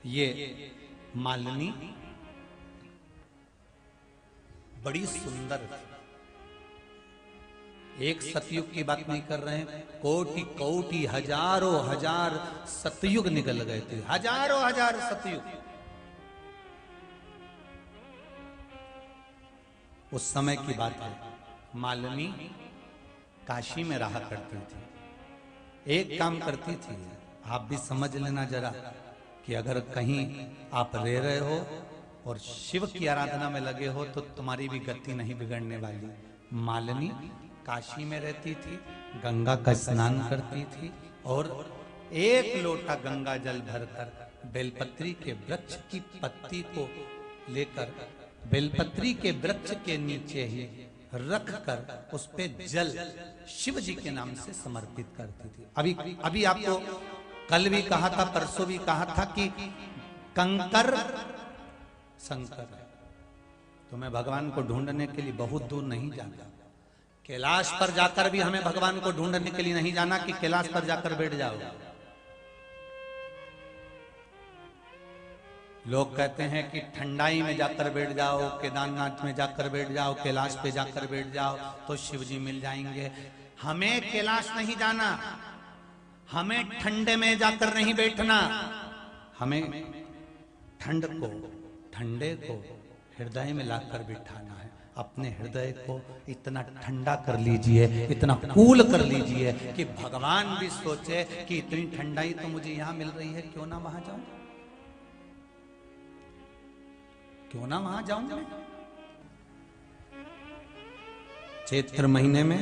ये मालिनी बड़ी सुंदर है। एक सतयुग की बात नहीं कर रहे हैं, कोटि कोटि हजारों हजार सतयुग निकल गए थे, हजारों हजार सतयुग। उस समय की बात है। मालिनी काशी में रहा करती थी। एक काम करती थी, आप भी समझ लेना जरा, कि अगर कहीं आप रह रहे हो और शिव की आराधना में लगे हो तो तुम्हारी भी गति नहीं बिगड़ने वाली। मालिनी काशी में रहती थी, गंगा का स्नान करती थी और एक लोटा गंगा जल भरकर बेलपत्री के वृक्ष की पत्ती को लेकर बेलपत्री के वृक्ष के नीचे ही रख कर उस पे जल शिव जी के नाम से समर्पित करती थी। अभी आपको कल भी कहा था, परसों भी कहा था कि कंकर शंकर है। तो मैं भगवान को ढूंढने के लिए बहुत दूर नहीं जाता। कैलाश पर जाकर भी हमें भगवान को ढूंढने के लिए नहीं जाना कि कैलाश पर जाकर बैठ जाओ। लोग कहते हैं कि ठंडाई में जाकर बैठ जाओ, केदारनाथ में जाकर बैठ जाओ, कैलाश पे जाकर बैठ जाओ तो शिव जी मिल जाएंगे। हमें कैलाश नहीं जाना, हमें ठंडे में जाकर नहीं बैठना, हमें ठंडे को हृदय में लाकर बिठाना है। अपने हृदय को इतना ठंडा कर लीजिए, इतना कूल कर लीजिए कि भगवान भी सोचे कि इतनी ठंडाई तो मुझे यहां मिल रही है, क्यों ना वहां जाऊं, क्यों ना वहां जाऊं मैं। चैत्र महीने में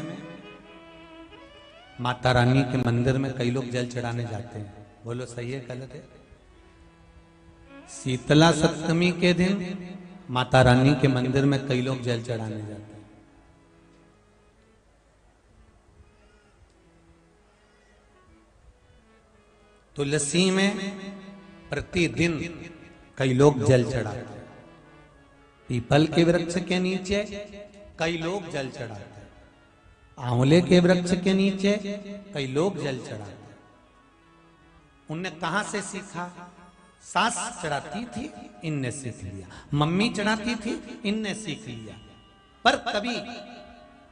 माता रानी के मंदिर में कई लोग जल चढ़ाने जाते हैं। बोलो सही है गलत है? शीतला सप्तमी के दिन माता रानी के मंदिर में कई लोग जल चढ़ाने जाते हैं। तुलसी में प्रतिदिन कई लोग जल चढ़ाते हैं। पीपल के वृक्ष के नीचे कई लोग जल चढ़ाते हैं। आंवले के वृक्ष के नीचे कई लोग जल चढ़ाते हैं। उनने कहां से सीखा? सास चढ़ाती थी, इनने सीख लिया। मम्मी चढ़ाती थी, इनने सीख लिया। पर कभी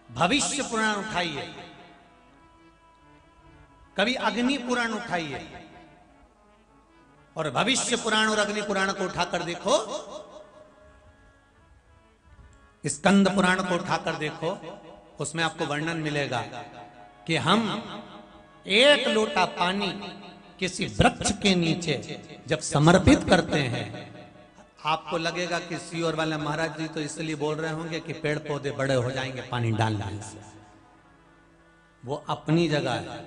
भविष्य पुराण उठाइए, कभी अग्नि पुराण उठाइए और भविष्य पुराण और अग्नि पुराण को उठाकर देखो, स्कंद पुराण को उठाकर देखो, उसमें आपको वर्णन मिलेगा कि हम एक लोटा पानी किसी वृक्ष के नीचे जब समर्पित करते हैं, आपको लगेगा कि सीओर वाले महाराज जी तो इसलिए बोल रहे होंगे कि पेड़ पौधे बड़े हो जाएंगे पानी डालने से। वो अपनी जगह है,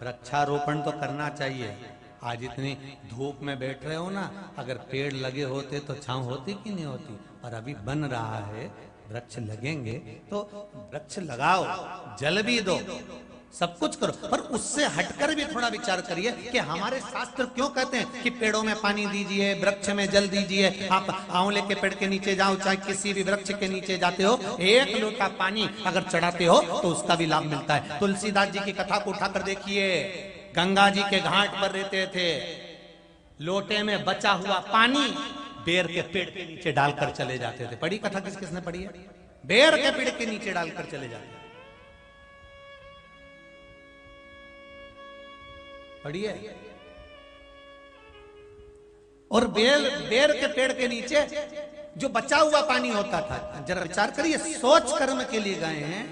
वृक्षारोपण तो करना चाहिए, आज इतनी धूप में बैठ रहे हो ना, अगर पेड़ लगे होते तो छांव होती कि नहीं होती। और अभी बन रहा है, वृक्ष लगेंगे तो वृक्ष लगाओ, जल भी दो, सब कुछ करो, पर उससे हटकर भी थोड़ा विचार करिए कि हमारे शास्त्र क्यों कहते हैं कि पेड़ों में पानी दीजिए, वृक्ष में जल दीजिए। आप आंवले के पेड़ के नीचे जाओ, चाहे किसी भी वृक्ष के नीचे जाते हो, एक लोटा पानी अगर चढ़ाते हो तो उसका भी लाभ मिलता है। तुलसीदास जी की कथा को उठाकर देखिए, गंगा जी के घाट पर रहते थे, लोटे में बचा हुआ पानी बेर के पेड़ के नीचे डालकर चले जाते थे। पढ़ी कथा किसने पढ़ी है? बेर के पेड़ के नीचे डालकर चले जाते, पढ़िए। और बेर के पेड़ के नीचे जो बचा हुआ पानी होता था, जरा विचार करिए, सोच कर्म के लिए गए हैं,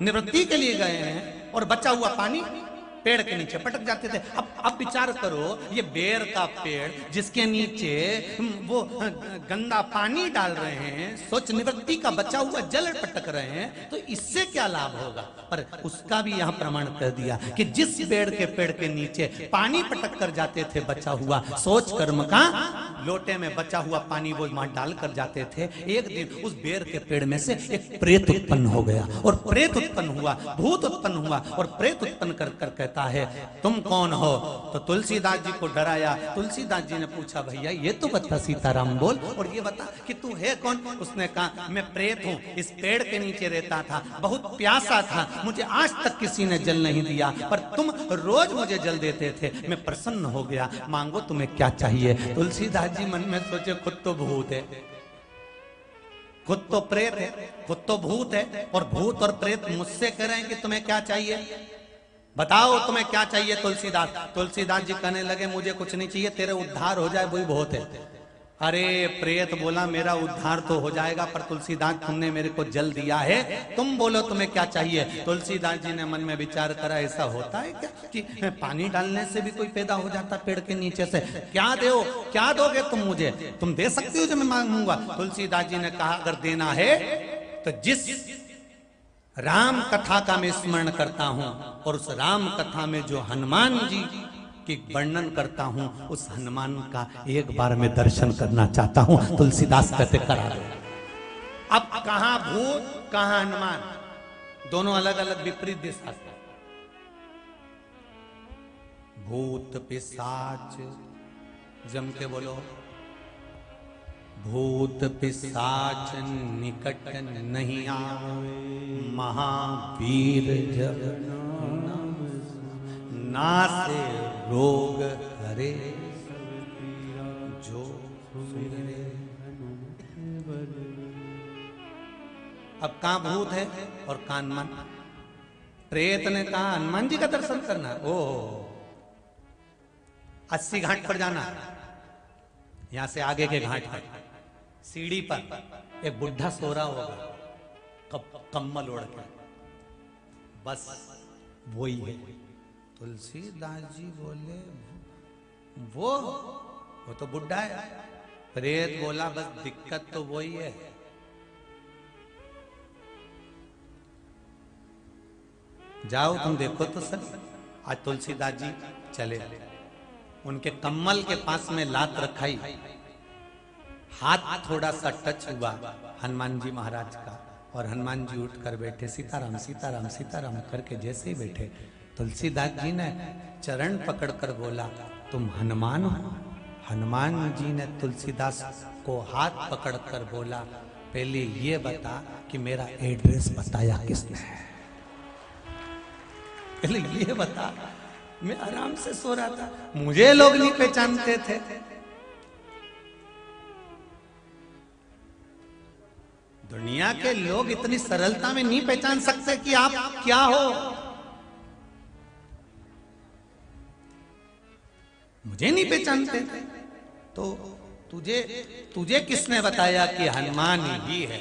निवृत्ति के लिए गए हैं, और बचा हुआ पानी पेड़ के नीचे पटक जाते थे। अब विचार करो, ये बेर का पेड़ जिसके नीचे वो गंदा पानी डाल रहे हैं, सोच निवृत्ति का बचा हुआ जल पटक रहे हैं, तो इससे क्या लाभ होगा? पर उसका भी यहां प्रमाण कर दिया कि जिस बेर के पेड़ के नीचे पानी पटक कर जाते थे बचा हुआ, सोच कर्म का लोटे में बचा हुआ पानी वो वहां डाल कर जाते थे। एक दिन उस बेर के पेड़ में से एक प्रेत उत्पन्न हो गया, और प्रेत उत्पन्न हुआ, भूत उत्पन्न हुआ, और प्रेत उत्पन्न कर कहता है तुम कौन हो? तो तुलसीदास जी को डराया। तुलसीदास जी ने पूछा, भैया ये तो बता, सीताराम बोल, और ये बता कि तू है कौन? उसने कहा, मैं प्रेत हूं, इस पेड़ के नीचे रहता था, बहुत प्यासा था, मुझे आज तक किसी ने जल नहीं दिया, पर तुम रोज मुझे जल देते थे, मैं प्रसन्न हो गया, मांगो तुम्हें क्या चाहिए? तुलसीदास जी मन में सोचे, खुद तो भूत है, खुद तो प्रेत है, खुद तो भूत है, और भूत और प्रेत मुझसे कह रहे हैं कि तुम्हें क्या चाहिए, बताओ तुम्हें क्या चाहिए? तुलसीदास जी कहने लगे, मुझे कुछ नहीं चाहिए, तेरे उद्धार हो जाए वही बहुत है। अरे प्रेत बोला, मेरा उद्धार तो हो जाएगा, पर तुलसीदास तुमने मेरे को जल दिया है, तुम बोलो तुम्हें क्या चाहिए? तुलसीदास जी ने मन में विचार करा, ऐसा होता है क्या कि पानी डालने से भी कोई पैदा हो जाता पेड़ के नीचे से? क्या दो, क्या दोगे तुम मुझे? तुम दे सकती हो जो मैं मांगूंगा? तुलसीदास जी ने कहा, अगर देना है तो जिस राम कथा का मैं स्मरण करता हूं, और उस राम कथा में जो हनुमान जी की वर्णन करता हूं, उस हनुमान का एक बार मैं दर्शन करना चाहता हूं। तुलसीदास कहते, करा दो। अब कहां भूत कहां हनुमान, दोनों अलग अलग विपरीत दिशा से। भूत पिशाच, जम के बोलो, भूत पिशाच निकट नहीं आवे, महावीर जब नासे रोग हरे, जो सुमिरे। अब कहां भूत है और कहां हनुमान? प्रेत ने कहा हनुमान जी का दर्शन करना, ओ 80 घाट पर जाना, यहां से आगे के घाट पर सीढ़ी पर एक बुढ़ा सो रहा होगा, कम्बल ओढ़ के, बस वही है। तुलसीदास जी बोले, वो तो बुढ़ा है। प्रेत बोला, बस दिक्कत तो वही है, जाओ तुम देखो तो सर। आज तुलसीदास जी चले, उनके कम्बल के पास में लात रखाई, हाथ थोड़ा सा टच हुआ हनुमान जी महाराज का, और हनुमान जी उठ कर बैठे, सीताराम सीताराम सीताराम करके जैसे ही बैठे, तुलसीदास जी ने चरण पकड़कर बोला, तुम हनुमान हो? हनुमान जी ने तुलसीदास को हाथ पकड़कर बोला, पहले ये बता कि मेरा एड्रेस बताया किसने? पहले ये बता, मैं आराम से सो रहा था, मुझे लोग नहीं पहचानते थे। दुनिया के लोग इतनी सरलता में नहीं पहचान सकते कि आप क्या हो। मुझे नहीं पहचानते थे, तो तुझे किसने बताया कि हनुमान ही है?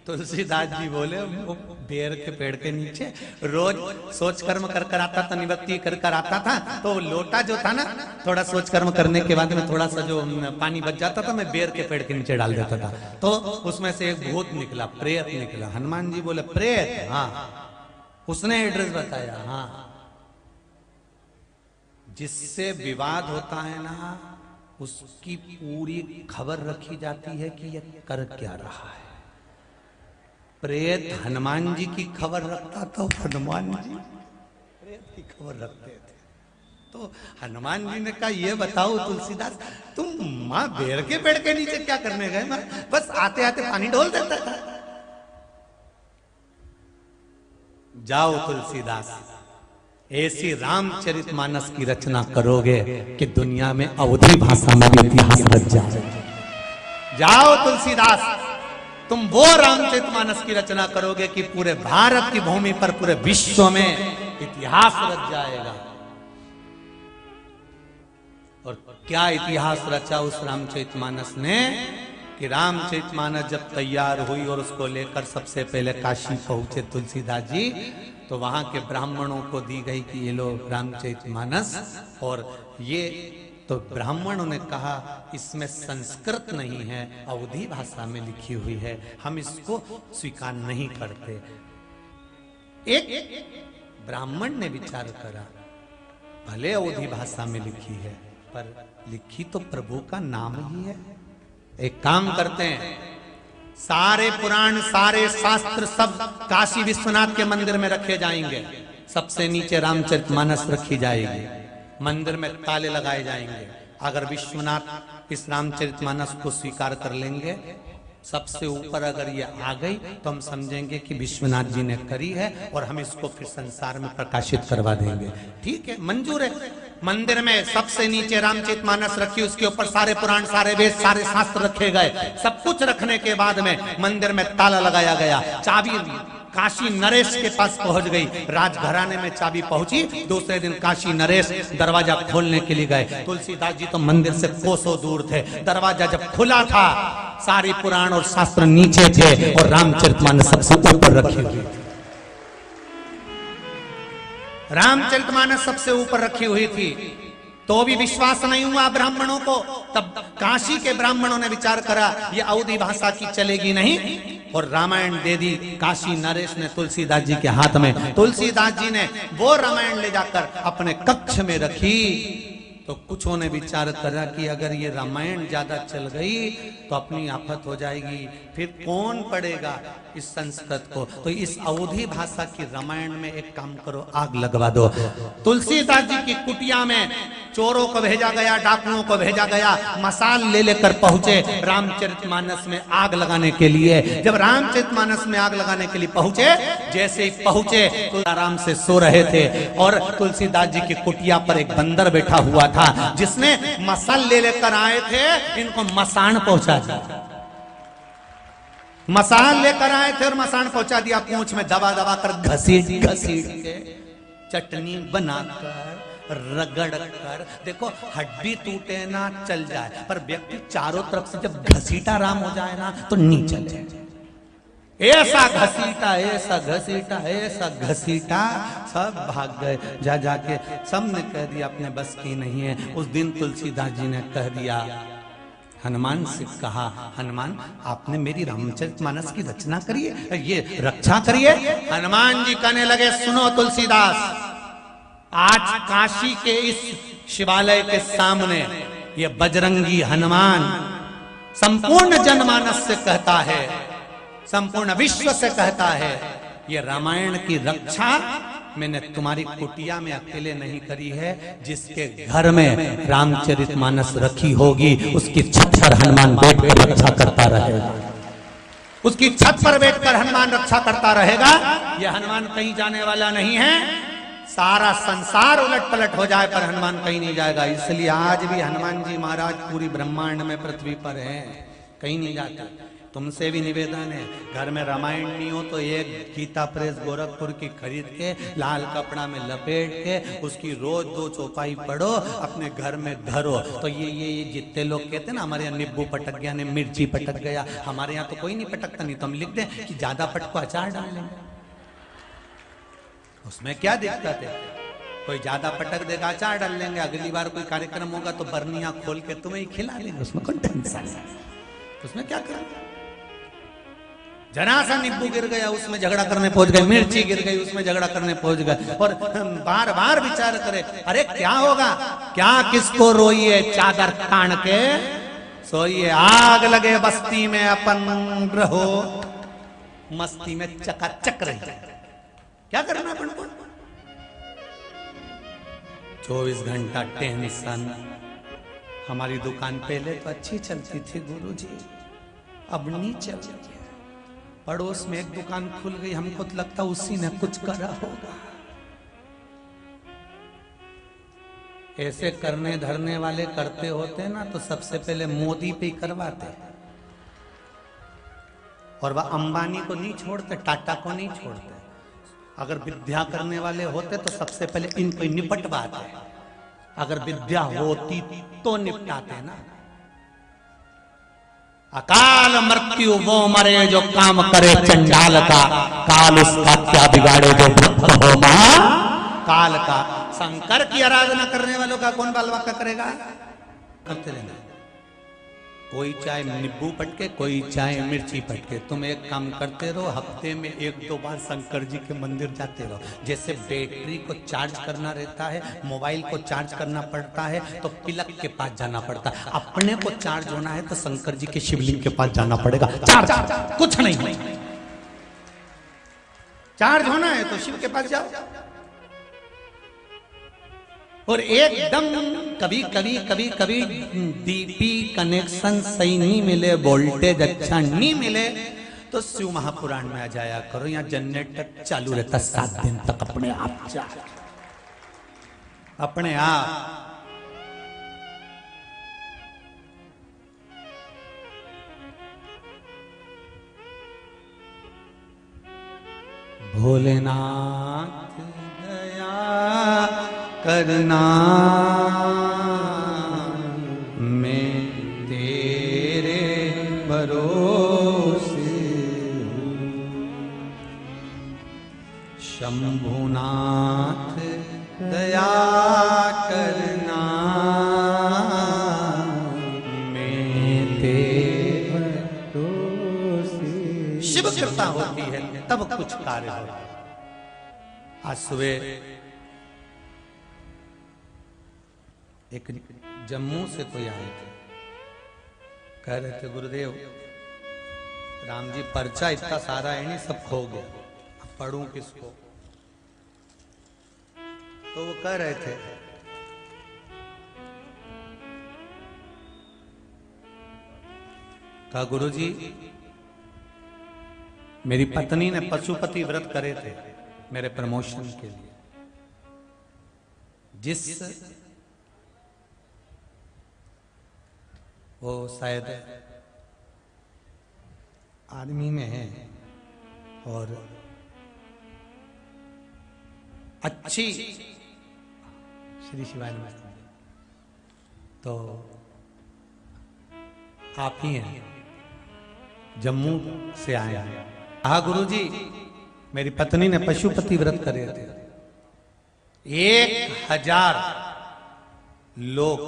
तुलसीदास जी बोले, वो बेर के पेड़ के नीचे रोज सोच कर्म कर कर आता था, निवृत्ति कर कर आता था, तो लोटा जो था ना, थोड़ा सोच कर्म करने के बाद में थोड़ा सा जो पानी बच जाता था, मैं बेर के पेड़ के नीचे डाल देता था, तो उसमें से एक भूत निकला, प्रेत निकला। हनुमान जी बोले, प्रेत? हाँ। उसने एड्रेस बताया? हाँ। जिससे विवाद होता है ना, उसकी पूरी खबर रखी जाती है कि यह कर क्या रहा है। प्रेत हनुमान जी की खबर रखता था, हनुमान जी प्रेत की खबर रखते थे। तो हनुमान जी ने कहा, ये बताओ तुलसीदास, तुम माँ बेर के पेड़ के नीचे क्या करने गए? मैं बस आते आते पानी ढोल देता था। जाओ तुलसीदास, ऐसी रामचरितमानस की रचना करोगे कि दुनिया में अवधि भाषा में भी इतिहास रच जाए। जाओ तुलसीदास, तुम वो रामचरितमानस की रचना करोगे कि पूरे भारत की भूमि पर, पूरे विश्व में इतिहास रच जाएगा। और क्या इतिहास रचा उस रामचरितमानस ने कि रामचरितमानस जब तैयार हुई और उसको लेकर सबसे पहले काशी पहुंचे तुलसीदास जी, तो वहां के ब्राह्मणों को दी गई कि ये लो रामचरितमानस। और ये तो ब्राह्मणों ने कहा, इसमें संस्कृत नहीं है, अवधी भाषा में लिखी हुई है, हम इसको स्वीकार नहीं करते। एक ब्राह्मण ने विचार करा, भले अवधी भाषा में लिखी है, पर लिखी तो प्रभु का नाम ही है। एक काम करते हैं, सारे पुराण, सारे शास्त्र सब काशी विश्वनाथ के मंदिर में रखे जाएंगे। सबसे नीचे रामचरितमानस रखी जाएगी, मंदिर में ताले लगाए जाएंगे। अगर विश्वनाथ इस रामचरितमानस को स्वीकार कर लेंगे, सबसे ऊपर अगर ये आ गई, तो हम समझेंगे कि विश्वनाथ जी ने करी है और हम इसको फिर संसार में प्रकाशित करवा देंगे। ठीक है, मंजूर है। मंदिर में सबसे नीचे रामचरितमानस रखी, उसके ऊपर सारे पुराण, सारे वेद, सारे शास्त्र रखे गए। सब कुछ रखने के बाद में मंदिर में ताला लगाया गया। चाबी काशी नरेश के पास पहुंच गई, राजघराने में चाबी पहुंची। दूसरे दिन काशी नरेश दरवाजा खोलने के लिए गए। तुलसीदास जी तो मंदिर से कोसों दूर थे। दरवाजा जब खुला था, सारी पुराण और शास्त्र नीचे थे और रामचरितमानस सबसे ऊपर रखी हुई थी। रामचरितमानस सबसे ऊपर रखी हुई थी, तो भी विश्वास नहीं हुआ ब्राह्मणों को। तब काशी के ब्राह्मणों ने विचार करा, ये अवधी भाषा की चलेगी नहीं, और रामायण दे दी काशी नरेश ने तुलसीदास जी के हाथ में। तुलसीदास जी ने वो रामायण ले जाकर अपने कक्ष में रखी। तो कुछों ने विचार करा कि अगर ये रामायण ज्यादा चल गई तो अपनी आफत हो जाएगी, फिर कौन पढ़ेगा इस संस्कृत को। तो इस अवधी भाषा की रामायण में एक काम करो, आग लगवा दो। तुलसीदास जी की कुटिया में चोरों को भेजा गया, डाकुओं को भेजा गया, मसाल ले लेकर पहुंचे रामचरितमानस में आग लगाने के लिए। जब रामचरितमानस में आग लगाने के लिए पहुंचे, जैसे ही पहुंचे तो आराम से सो रहे थे, और तुलसीदास जी की कुटिया पर एक बंदर बैठा हुआ था, जिसने मसाल ले लेकर आए थे, इनको मसान पहुंचा दिया। मसान लेकर आए थे और मसान पहुंचा दिया। पूंछ में दबा दबा कर घसीट घसीट के चटनी बनाकर, रगड़ कर, देखो हड्डी टूटे ना चल जाए, पर व्यक्ति चारों तरफ से जब घसीटा राम हो जाए ना, तो नहीं चले। ऐसा घसीटा, ऐसा घसीटा, ऐसा घसीटा, सब भाग गए। जा जाके सबने कह दिया अपने बस की नहीं है। उस दिन तुलसीदास जी ने कह दिया, हनुमान से कहा, हनुमान आपने मेरी रामचरितमानस की रचना करी है, ये रक्षा करिए। हनुमान जी कहने लगे, सुनो तुलसीदास, आज काशी के इस शिवालय के सामने ये बजरंगी हनुमान संपूर्ण जनमानस से कहता है, संपूर्ण विश्व से कहता है, ये रामायण की रक्षा मैंने तुम्हारी कुटिया में अकेले नहीं करी है, जिसके घर में रामचरितमानस रखी होगी उसकी छत पर हनुमान बैठकर रक्षा करता रहेगा। उसकी छत पर बैठकर हनुमान रक्षा करता रहेगा। यह हनुमान कहीं जाने वाला नहीं है। सारा संसार उलट पलट हो जाए पर हनुमान कहीं नहीं जाएगा। इसलिए आज भी हनुमान जी महाराज पूरी ब्रह्मांड में पृथ्वी पर है, कहीं नहीं जाते। तुमसे भी निवेदन है, घर में रामायण नहीं हो तो एक गीता प्रेस गोरखपुर की खरीद के लाल कपड़ा में लपेट के उसकी रोज 2 चौपाई पढ़ो, अपने घर में धरो। तो ये जितने लोग कहते हैं ना, हमारे यहाँ नींबू पटक गया, ने मिर्ची पटक गया, हमारे यहाँ तो कोई नहीं पटकता। नहीं तो हम लिख दें कि ज्यादा पटको अचार डाल लेंगे, उसमें क्या दिक्कत है। कोई ज्यादा पटक देगा, अचार डाल लेंगे। अगली बार कोई कार्यक्रम होगा तो बर्निया खोल के तुम्हें खिला लेंगे, उसमें कौन टेंशन है, उसमें क्या करेंगे। जरा सा नींबू गिर गया उसमें झगड़ा करने पहुंच गए, मिर्ची गिर गई उसमें झगड़ा करने पहुंच गए, और बार बार विचार करे अरे क्या होगा, क्या किसको रोइए, चादर तान के सोइए, आग लगे बस्ती में अपन रहो मस्ती में चकाचक रही। क्या करना अपन को? 24 घंटा टेंशन। हमारी दुकान पहले तो अच्छी चलती थी गुरुजी, अब नहीं चलती। पड़ोस में एक दुकान खुल गई, हमको तो लगता उसी ने कुछ करा होगा। ऐसे करने धरने वाले करते होते ना तो सबसे पहले मोदी पे ही करवाते, और वह अंबानी को नहीं छोड़ते, टाटा को नहीं छोड़ते। अगर विद्या करने वाले होते तो सबसे पहले इनको निपटवाते, अगर विद्या होती तो निपटाते ना। अकाल मृत्यु वो मरे जो काम करे चंडाल का, काल उसका क्या बिगाड़े जो भक्त हो मां काल का। शंकर की आराधना करने वालों का कौन बाल वाका करेगा? करते रहना। कोई चाहे नींबू पटके, कोई चाहे मिर्ची पटके, तुम एक काम करते रहो, हफ्ते में 1-2 बार शंकर जी के मंदिर जाते रहो। जैसे बैटरी को चार्ज करना रहता है, मोबाइल को चार्ज करना पड़ता है, तो पिलक के पास जाना पड़ता है। अपने को चार्ज होना है तो शंकर जी के शिवलिंग के पास जाना पड़ेगा। चार्ज कुछ नहीं, चार्ज होना है तो शिव के पास जाओ। और एकदम कभी कभी डीपी कनेक्शन सही नहीं मिले, वोल्टेज अच्छा नहीं मिले, तो शिव महापुराण में आ जाया करो। यहाँ जनरेटर चालू रहता 7 दिन तक अपने आप जा, अपने आप। भोलेनाथ दया करना, मैं तेरे भरोसे हूँ। शंभुनाथ दया करना, मैं तेरे भरोसे। शिव कृपा होती है तब कुछ कार्य होता है। आज सुबह एक जम्मू से कोई आए थे, कह रहे थे गुरुदेव राम जी पर्चा इतना सारा है नहीं, सब खो गया, अब पढ़ूं किसको? तो वो कह रहे थे कहा गुरुजी मेरी पत्नी ने पशुपति व्रत करे थे मेरे प्रमोशन के लिए। जिस वो शायद आर्मी में है और अच्छी श्री शिवाय नमस्ते, तो आप ही हैं, जम्मू से आए हैं। हाँ गुरुजी मेरी पत्नी ने पशुपति व्रत करे थे, 1000 लोग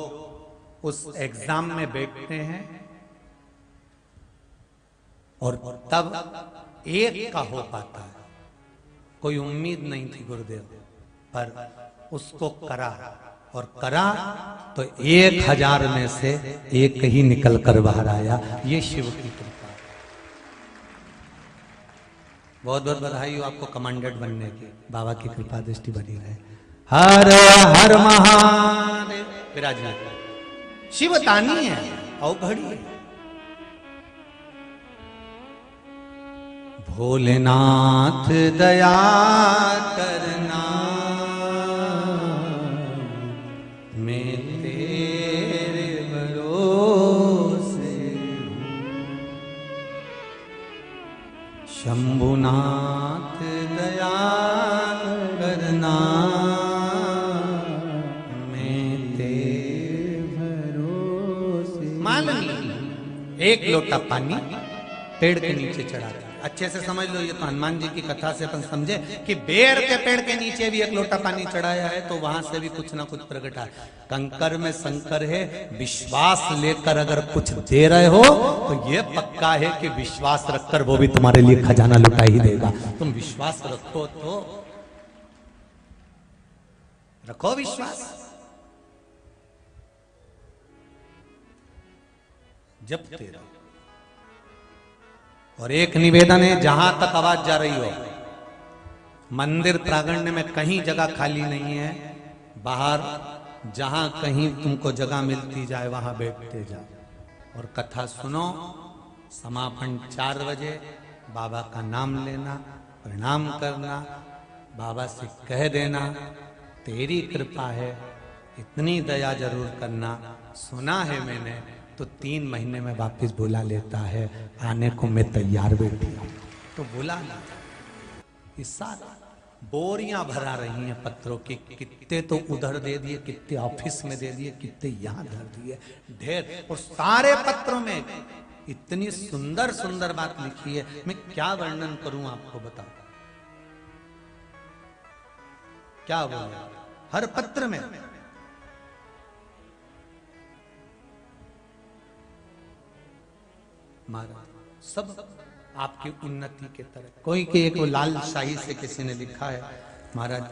उस एग्जाम में बैठते हैं और तब एक का हो पाता है। कोई उम्मीद नहीं थी गुरुदेव, पर उसको करा और करा तो 1000 में से एक ही निकल कर बाहर आया। ये शिव की कृपा। बहुत बहुत बधाई हो आपको कमांडेंट बनने की, बाबा की कृपा दृष्टि बनी रहे। हर हर महादेव। विराजमान शिव तानी है, अवघड़ी है। भोलेनाथ दया करना, मैं तेरे भरोसे हूँ। शंभुनाथ दया करना, एक लोटा पानी पेड़ के नीचे चढ़ाता, अच्छे से समझ लो, ये तो हनुमान जी की कथा से अपन समझे कि बेर के पेड़ के नीचे भी एक लोटा पानी चढ़ाया है तो वहां से भी कुछ ना कुछ प्रकट है। कंकर में शंकर है, विश्वास लेकर अगर कुछ दे रहे हो तो ये पक्का है कि विश्वास रखकर वो भी तुम्हारे लिए खजाना लुटा ही देगा। तुम विश्वास रखो तो रखो विश्वास। जपते रहो। और एक निवेदन है, जहां तक आवाज जा रही हो, मंदिर प्रांगण में कहीं जगह खाली नहीं है, बाहर जहां कहीं तुमको जगह मिलती जाए वहां बैठते जाओ और कथा सुनो। समापन 4 बजे बाबा का नाम लेना, प्रणाम करना, बाबा से कह देना तेरी कृपा है, इतनी दया जरूर करना, सुना है मैंने, तो 3 महीने में वापस बुला लेता है, आने को मैं तैयार बैठी हूं, तो बुला लेता। इस साल बोरियां भरा रही हैं पत्रों की, कितने तो उधर दे दिए, कितने ऑफिस में दे दिए, कितने यहां धर दिए, ढेर। और सारे पत्रों में इतनी सुंदर सुंदर बात लिखी है, मैं क्या वर्णन करूं आपको, बताओ क्या बोले हर पत्र में। महाराज सब आपकी उन्नति के तरह। कोई के एक लाल शाही से किसी ने लिखा है, महाराज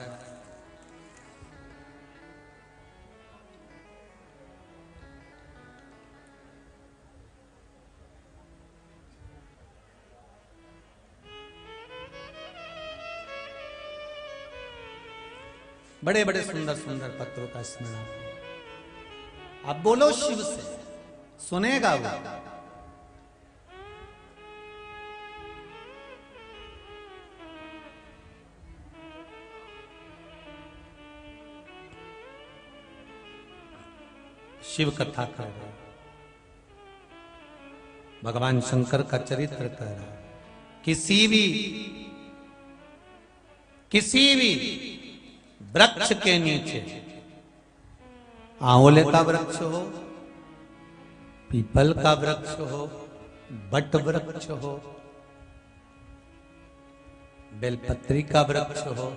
बड़े बड़े सुंदर सुंदर पत्रों का स्मरण आप बोलो शिव से, सुनेगा वो। शिव कथा कर रहा है, भगवान शंकर का चरित्र कर रहा है। किसी भी वृक्ष के नीचे, आंवले का वृक्ष हो, पीपल का वृक्ष हो, बट वृक्ष हो, बेलपत्री का वृक्ष हो,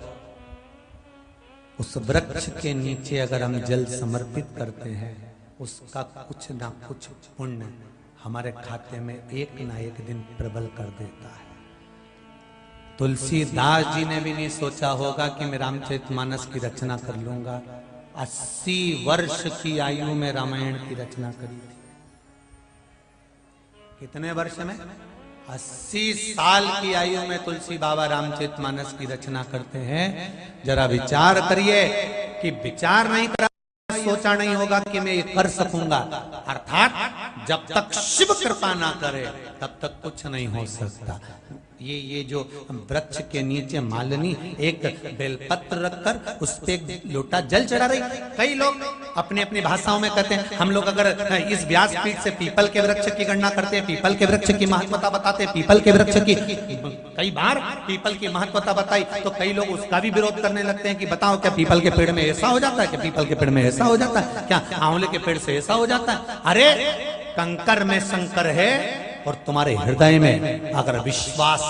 उस वृक्ष के नीचे अगर हम जल समर्पित करते हैं, उसका कुछ ना कुछ पुण्य हमारे खाते में एक ना एक दिन प्रबल कर देता है। तुलसीदास जी ने भी नहीं सोचा होगा कि मैं रामचरितमानस की रचना कर लूंगा। 80 वर्ष की आयु में रामायण की रचना करी थी। कितने वर्ष में? 80 साल की आयु में तुलसी बाबा रामचरितमानस की रचना करते हैं। जरा विचार करिए कि विचार नहीं करा, सोचा नहीं होगा कि मैं ये कर सकूंगा। अर्थात जब तक शिव कृपा ना करे तब तक कुछ नहीं हो सकता। ये जो वृक्ष के नीचे मालिनी एक बेलपत्र रखकर उस पे लोटा जल चढ़ा रही। कई लोग अपनी अपनी भाषाओं में कहते हैं, हम लोग अगर इस व्यासपीठ से पीपल के वृक्ष की गणना करते हैं, पीपल के वृक्ष की महत्वता बताते हैं, पीपल के वृक्ष की कई बार पीपल की महत्वता बताई तो कई लोग उसका भी विरोध करने लगते हैं कि बताओ क्या पीपल के पेड़ में ऐसा हो जाता है, क्या पीपल के पेड़ में ऐसा हो जाता है, क्या आंवले के पेड़ से ऐसा हो जाता है। अरे कंकर में शंकर है और तुम्हारे हृदय में अगर विश्वास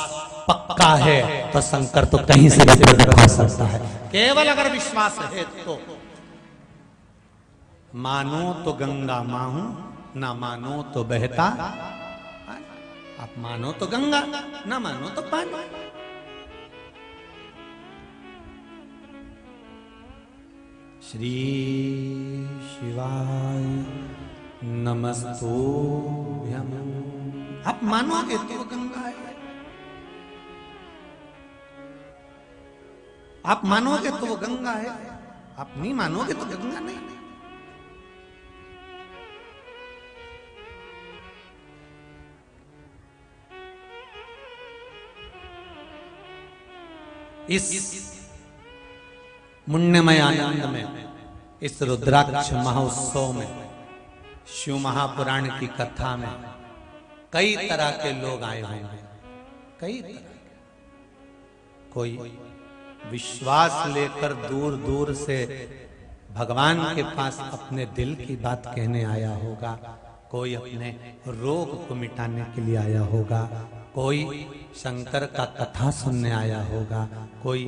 पक्का है तो शंकर तो कहीं से भी दिखा सकता है। केवल अगर विश्वास है तो मानो तो गंगा माहू, ना मानो तो बहता। आप मानो तो गंगा, ना मानो तो पानी। श्री शिवाय नमस्तुभ्यं। आप मानोगे तो गंगा है, आप मानोगे तो वो गंगा है, आप नहीं मानोगे तो गंगा नहीं। इस पुण्यमय आनंद में, इस रुद्राक्ष महोत्सव में, शिव महापुराण की कथा में कई तरह के लोग आए हुए हैं। कई तरह के, कोई विश्वास लेकर दूर दूर से भगवान के पास अपने दिल की बात कहने आया होगा, कोई अपने रोग को मिटाने के लिए आया होगा, कोई शंकर का कथा सुनने आया होगा, कोई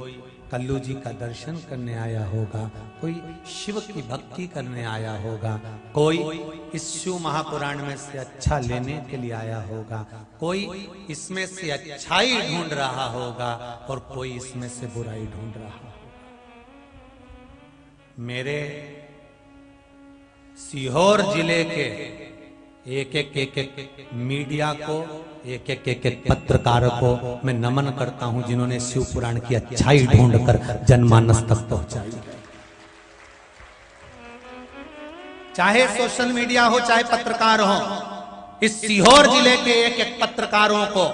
कल्लू जी का दर्शन करने आया होगा, कोई शिव की भक्ति करने आया होगा, कोई इस शिव महापुराण में से अच्छा लेने के लिए आया होगा, कोई इसमें से अच्छाई ढूंढ रहा होगा और कोई इसमें से बुराई ढूंढ रहा होगा। मेरे सीहोर जिले के एक एक मीडिया को, एक पत्रकार को मैं नमन करता हूं, जिन्होंने शिव पुराण की अच्छाई ढूंढकर जनमानस तक पहुंचाई। चाहे सोशल मीडिया हो, चाहे पत्रकार हो, इस सीहोर जिले के एक पत्रकारों को,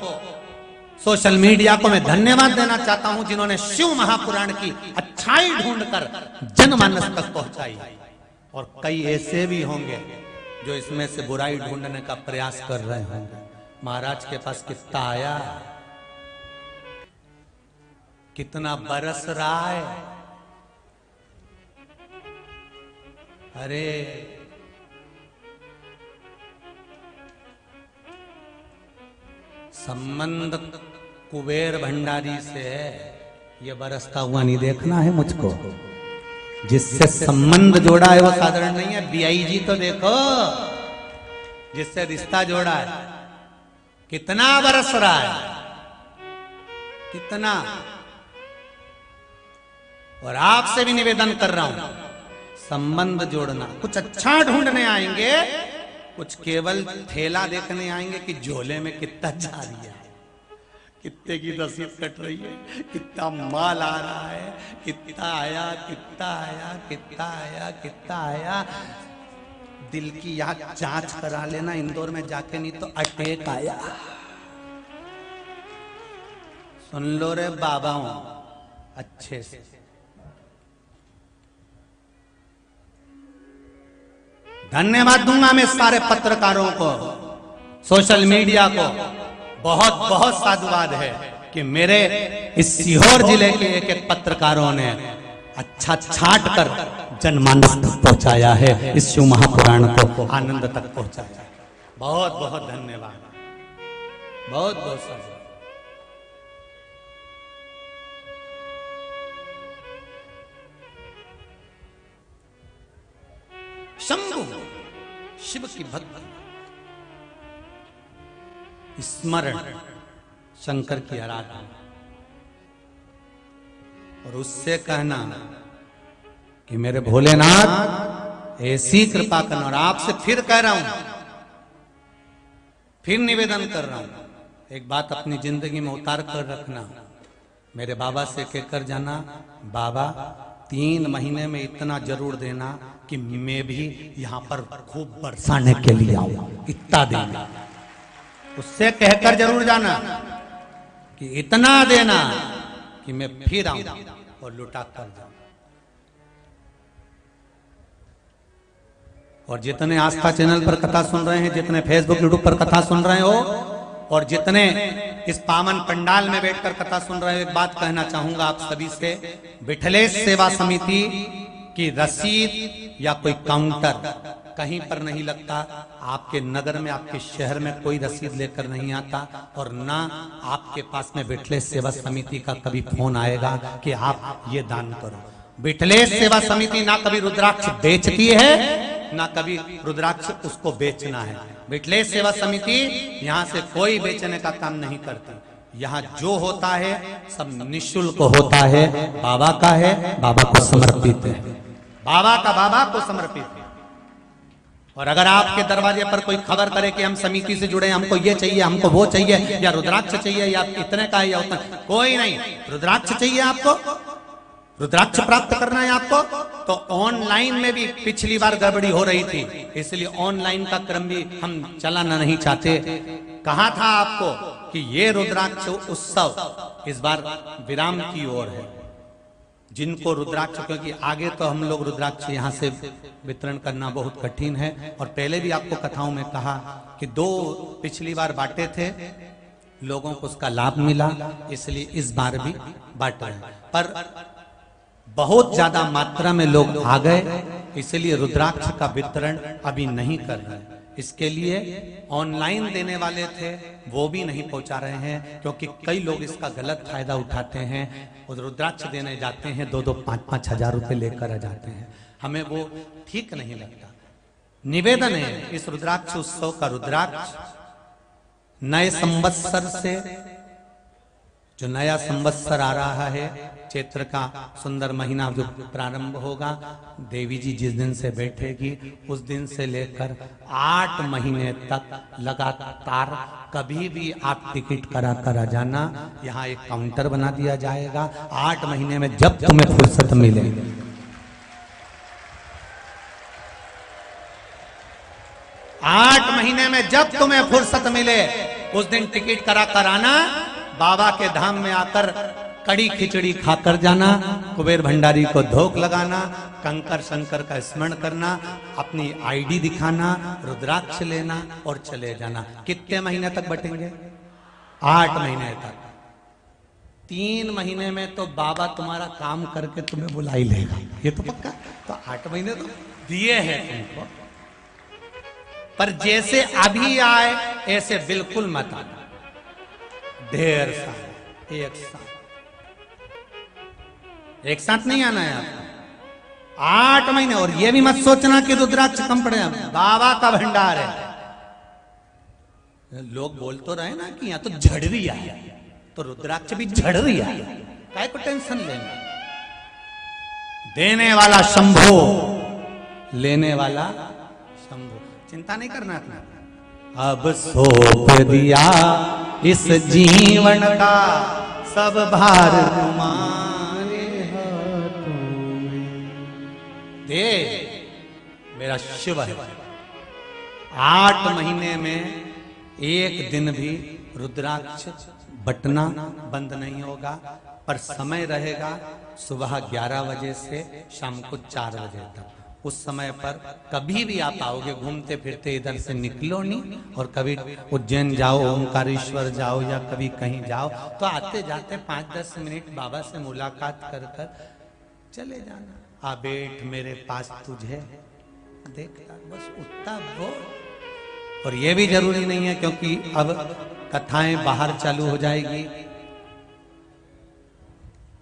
सोशल मीडिया को मैं धन्यवाद देना चाहता हूं, जिन्होंने शिव महापुराण की अच्छाई ढूंढकर जनमानस तक पहुंचाई। और कई ऐसे भी होंगे जो इसमें से बुराई ढूंढने का प्रयास कर रहे होंगे। महाराज के पास कितना आया, कितना बरस रहा है। अरे संबंध कुबेर भंडारी से है, ये बरसता हुआ नहीं देखना है मुझको। जिससे संबंध जोड़ा है वो साधारण नहीं है। बीआईजी तो देखो, जिससे रिश्ता जोड़ा है, कितना बरस रहा है, कितना। और आपसे भी निवेदन कर रहा हूं, संबंध जोड़ना। कुछ अच्छा ढूंढने आएंगे, कुछ केवल ठेला देखने आएंगे कि झोले में कितना जा रही है, कितने की रसीद कट रही है, कितना माल आ रहा है, कितना आया, कितना आया, कितना आया, कितना आया। दिल की यहाँ जांच करा लेना इंदौर में जाके, नहीं तो अटैक आया। सुन लो रे बाबाओं अच्छे से। धन्यवाद दूंगा मैं सारे पत्रकारों को, सोशल मीडिया को। बहुत बहुत साधुवाद है कि मेरे इस सीहोर जिले के एक पत्रकारों ने अच्छा छाट कर जनमानस तक पहुंचाया है, इस शिव महापुराण को आनंद तक पहुंचाया। बहुत बहुत धन्यवाद, बहुत बहुत साधुवाद। शंभु शिव की भक्ति, स्मरण, शंकर की आराधना, और उससे कहना कि मेरे भोलेनाथ ऐसी कृपा करना। और आपसे फिर कह रहा हूं, फिर निवेदन कर रहा हूं, एक बात अपनी जिंदगी में उतार कर रखना। मेरे बाबा से कहकर जाना, बाबा 3 महीने में इतना जरूर देना कि मैं भी यहां पर खूब बरसाने के लिए आऊं, इतना देना। उससे कहकर जरूर जाना कि इतना देना कि मैं फिर आऊं और लुटा कर जाऊं। और जितने आस्था चैनल पर कथा सुन रहे हैं, जितने फेसबुक यूट्यूब पर कथा सुन रहे हो, और जितने इस पावन पंडाल में बैठकर कथा सुन रहे हो, एक बात कहना चाहूंगा आप सभी से। विठलेश सेवा समिति की रसीद या कोई काउंटर कहीं पर नहीं लगता। आपके नगर में, आपके शहर में कोई रसीद लेकर नहीं आता, और ना आपके पास में विठलेश सेवा समिति का कभी फोन आएगा कि आप ये दान करो। विठलेश सेवा समिति ना कभी रुद्राक्ष बेचती है, ना कभी रुद्राक्ष उसको बेचना है। विठलेश सेवा समिति यहाँ से कोई बेचने का काम नहीं करती। यहाँ जो होता है सब निःशुल्क होता है, बाबा का है, बाबा को समर्पित है, बाबा का बाबा को समर्पित है। और अगर आपके दरवाजे पर कोई खबर करे कि हम समिति से जुड़े, हमको ये चाहिए, हमको वो चाहिए, या रुद्राक्ष चाहिए, या इतने का है या उतना, कोई नहीं। रुद्राक्ष चाहिए आपको, रुद्राक्ष प्राप्त करना है आपको, तो ऑनलाइन में भी पिछली बार गड़बड़ी हो रही थी, इसलिए ऑनलाइन का क्रम भी हम चलाना नहीं चाहते। कहा था आपको कि ये रुद्राक्ष उत्सव इस बार विराम की ओर है। जिनको रुद्राक्ष, क्योंकि आगे तो हम लोग रुद्राक्ष यहाँ से वितरण करना बहुत कठिन है, और पहले भी आपको कथाओं में कहा कि 2 पिछली बार बांटे थे, लोगों को उसका लाभ मिला, इसलिए इस बार भी बांट रहे हैं। पर बहुत ज्यादा मात्रा में लोग आ गए, इसलिए रुद्राक्ष का वितरण अभी नहीं कर रहे हैं। इसके लिए ऑनलाइन देने वाले थे वो भी नहीं पहुंचा रहे हैं, क्योंकि कई लोग इसका गलत फायदा उठाते हैं और रुद्राक्ष देने जाते हैं 2-2, 5-5 हजार रुपए लेकर आ जाते हैं। हमें वो ठीक नहीं लगता। निवेदन है इस रुद्राक्ष उत्सव का, रुद्राक्ष नए संवत्सर से, जो नया संवत्सर आ रहा है, चैत्र का सुंदर महीना जो प्रारंभ होगा, देवी जी जिस दिन से बैठेगी उस दिन से लेकर 8 महीने तक लगातार कभी भी आप टिकट करा कर आ जाना। यहाँ एक काउंटर बना दिया जाएगा। 8 महीने में जब तुम्हें फुर्सत मिले, 8 महीने में जब तुम्हें फुर्सत मिले उस दिन टिकट करा कर आना। बाबा के धाम में आकर कड़ी खिचड़ी खाकर जाना, कुबेर भंडारी को धोख लगाना, कंकर शंकर का स्मरण करना, अपनी आईडी दिखाना, रुद्राक्ष लेना और चले जाना। कितने महीने तक बटेंगे? 8 महीने तक। 3 महीने में तो बाबा तुम्हारा काम करके तुम्हें बुला ही लेगा, ये तो पक्का। तो 8 महीने तो दिए हैं तुमको, पर जैसे अभी आए ऐसे बिल्कुल मत आना। ढेर साथ एक साथ नहीं आना है आपको। 8 महीने। और ये भी मत सोचना कि रुद्राक्ष कम पड़े, बाबा का भंडार है। लोग बोल तो रहे ना कि यहाँ तो झड़ रही है, तो रुद्राक्ष भी झड़ रही है, काय को टेंशन लेना। देने वाला शंभो, लेने वाला शंभो, चिंता नहीं करना अपना। अब सौंप दिया इस जीवन का सब भार तुम्हारे हाथों में। दे मेरा शिव है। 8 महीने में एक दिन भी रुद्राक्ष बटना बंद नहीं होगा, पर समय रहेगा सुबह 11 बजे से शाम को 4 बजे तक। उस समय पर कभी भी आप आओगे, घूमते फिरते इधर से निकलो नहीं, और कभी उज्जैन जाओ, ओंकारेश्वर जाओ, या कभी कहीं जाओ तो आते जाते 5-10 मिनट बाबा से मुलाकात कर कर चले जाना। आ बैठ मेरे पास तुझे देखता, बस उतना वो। और ये भी जरूरी नहीं है, क्योंकि अब कथाएं बाहर चालू हो जाएगी,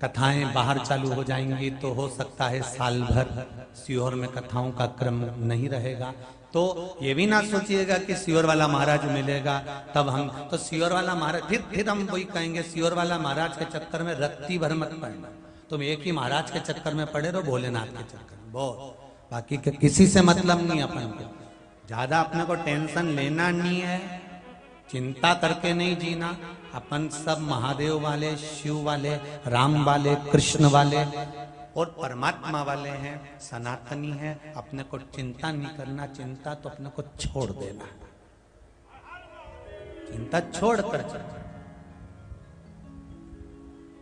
कथाएं बाहर चालू हो जाएंगी, तो हो सकता है साल भर सीहोर में कथाओं का क्रम नहीं रहेगा। तो ये भी ना सोचिएगा कि सीहोर वाला महाराज मिलेगा तब हम, तो सीहोर वाला महाराज फिर हम वही कहेंगे, सीहोर वाला महाराज के चक्कर में रत्ती भर मत पड़ना। तुम एक ही महाराज के चक्कर में पड़े रहो, भोलेनाथ के चक्कर में, बहुत। बाकी के किसी से मतलब नहीं अपन को, ज्यादा अपने को टेंशन लेना नहीं है, चिंता करके नहीं जीना। अपन सब महादेव वाले, शिव वाले, राम वाले, कृष्ण वाले और परमात्मा वाले हैं, सनातनी हैं। अपने को चिंता नहीं करना, चिंता तो अपने को छोड़ देना, चिंता छोड़ कर चलना।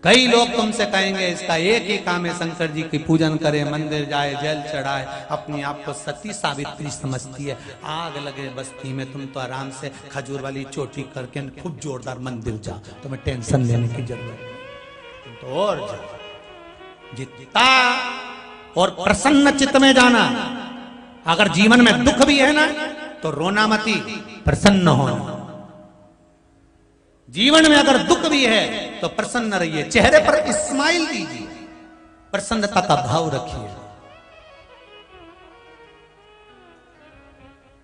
कई लोग तुमसे कहेंगे इसका एक ही काम है, शंकर जी की पूजन करे, मंदिर जाए, जल चढ़ाए, अपने आप को सती सावित्री समझती है। आग लगे बस्ती में, तुम तो आराम से खजूर वाली चोटी करके खूब जोरदार मंदिर जाओ, तुम्हें टेंशन लेने की जरूरत नहीं। तुम तो और जाओ, जितना और प्रसन्न चित्त में जाना। अगर जीवन में दुख भी है ना तो रोना मती, प्रसन्न होना। जीवन में अगर दुख भी है तो प्रसन्न रहिए, चेहरे पर स्माइल दीजिए, प्रसन्नता का भाव रखिए।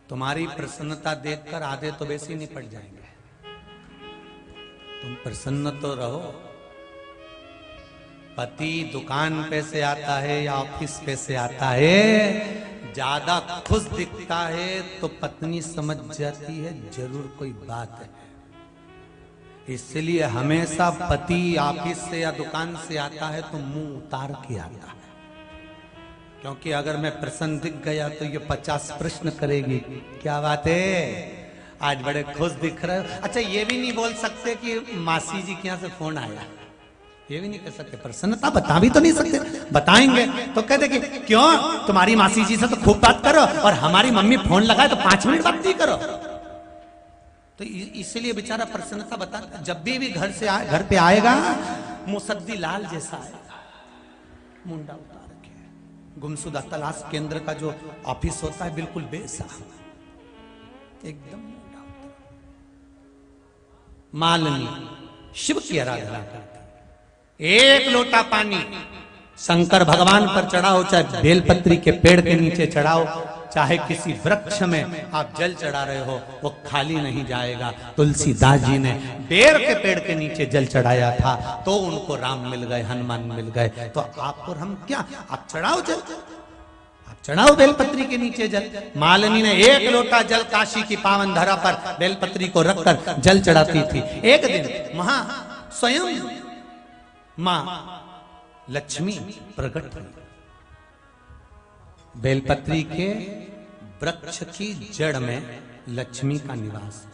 तुम्हारी प्रसन्नता देखकर आधे तो वैसे ही निपट जाएंगे। तुम प्रसन्न तो रहो। पति दुकान पे से आता है या ऑफिस पे से आता है, ज्यादा खुश दिखता है तो पत्नी समझ जाती है जरूर कोई बात है। इसलिए हमेशा पति ऑफिस से या दुकान से आता है तो मुंह उतार के आता है, क्योंकि अगर मैं प्रसन्न दिख गया तो ये 50 प्रश्न करेगी, क्या बात है आज बड़े खुश दिख रहे हो। अच्छा ये भी नहीं बोल सकते कि मासी जी के यहाँ से फोन आया, ये भी नहीं कह सकते। प्रसन्नता बता भी तो नहीं सकते, बताएंगे तो कहते कि क्यों तुम्हारी मासी जी से तो खूब बात करो और हमारी मम्मी फोन लगाए तो 5 मिनट बात नहीं करो। तो इसलिए बेचारा प्रसन्नता बता, जब भी घर से घर पे आएगा मुसद्दी लाल जैसा आएगा, मुंडा उतार के। गुमशुदा तलाश केंद्र का जो ऑफिस होता है बिल्कुल वैसा, एकदम मालिनी शिव की आराधना करती। एक लोटा पानी शंकर भगवान पर चढ़ाओ, चाहे बेलपत्री के पेड़ के नीचे चढ़ाओ, चाहे किसी वृक्ष में आप जल चढ़ा रहे हो, वो खाली नहीं जाएगा। तुलसीदास जी ने बेर के पेड़ के नीचे जल चढ़ाया था तो उनको राम मिल गए, हनुमान मिल गए। तो आप और हम क्या, आप चढ़ाओ जल, आप चढ़ाओ बेलपत्री के नीचे जल। मालिनी ने एक लोटा जल काशी की पावन धरा पर बेलपत्री को रखकर जल चढ़ाती थी। एक दिन वहां स्वयं मां लक्ष्मी प्रकट हुई। बेलपत्री के वृक्ष की जड़ में लक्ष्मी का निवास है।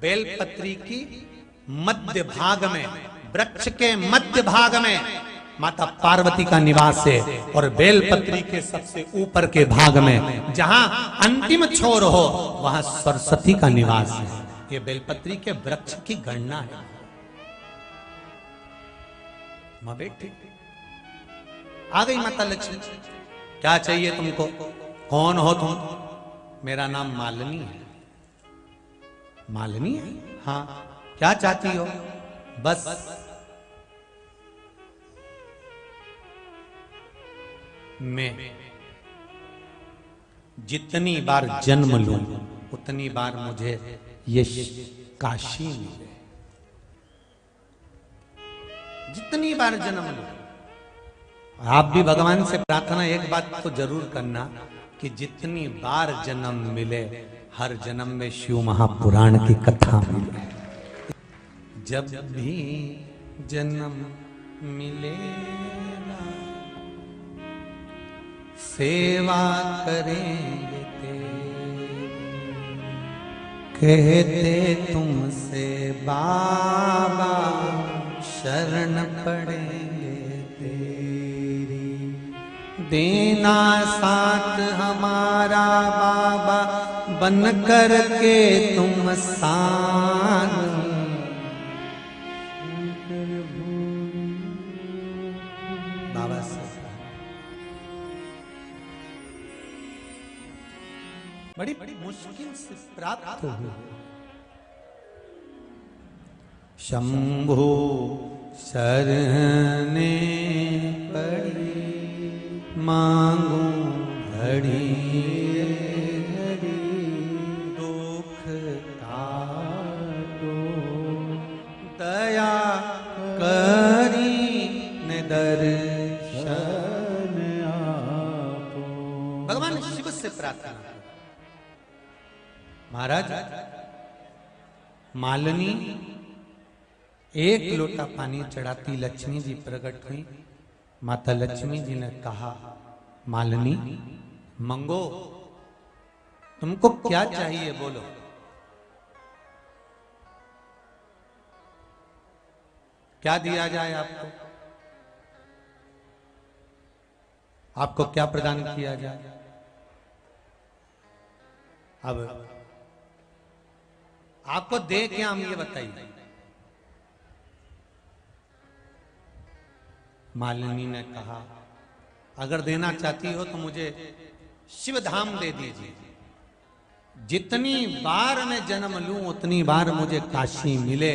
बेलपत्री की मध्य भाग में, वृक्ष के मध्य भाग में माता पार्वती का निवास है, और बेलपत्री के सबसे ऊपर के भाग में जहां अंतिम छोर हो वहां सरस्वती का निवास है। ये बेलपत्री के वृक्ष की गणना है। मां बेटी आ गई माता लक्ष्मी, क्या चाहिए तुमको, कौन हो तुम? मेरा नाम मालिनी है। मालिनी है? हाँ, क्या चाहती हो? बस मैं जितनी बार जन्म लूं उतनी बार मुझे ये काशी मिले। जितनी बार जन्म लूं। आप भी भगवान से प्रार्थना एक बात तो जरूर करना कि जितनी बार जन्म मिले, हर जन्म में शिव महापुराण की कथा मिले। जब भी जन्म मिलेगा सेवा करेंगे तेरी, कहते तुमसे बाबा शरण पड़ेंगे तेरी। देना साथ हमारा बाबा बन कर के तुम सान। बाबा से बड़ी बड़ी मुश्किल से प्राप्त हुई। शंभु शरणे पड़ी मांगू घड़ी घड़ी, दुख काटो दया करी ने दर्शन आपो। भगवान शिव से प्रार्थना। महाराज मालिनी एक लोटा पानी चढ़ाती लक्ष्मी जी प्रकट हुई। माता लक्ष्मी जी ने कहा, मालिनी मंगो, तुमको क्या चाहिए बोलो। क्या दिया जाए आपको? आपको क्या प्रदान किया जाए? अब आपको दे क्या, हम ये बताइए। मालिनी ने कहा, अगर देना चाहती हो तो मुझे शिव धाम दे दीजिए। जितनी बार मैं जन्म लूं उतनी बार मुझे काशी मिले।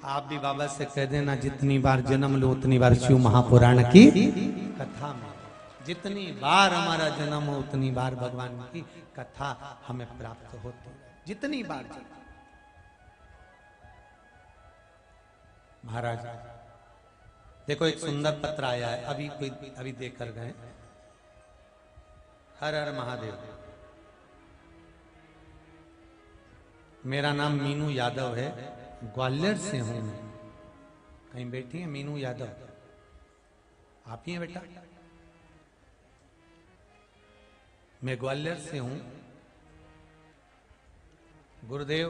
आप भी बाबा से कह देना, जितनी बार जन्म लूं उतनी बार शिव महापुराण की कथा में। जितनी बार हमारा जन्म हो उतनी बार भगवान की कथा हमें प्राप्त होती है। जितनी बार जन्म। महाराज देखो, एक सुंदर पत्र आया है, अभी देख कर गए। हर हर महादेव। मेरा नाम मीनू यादव है, ग्वालियर से हूं मैं। कहीं बैठी है मीनू यादव? आप ही हैं बेटा? मैं ग्वालियर से हूं। गुरुदेव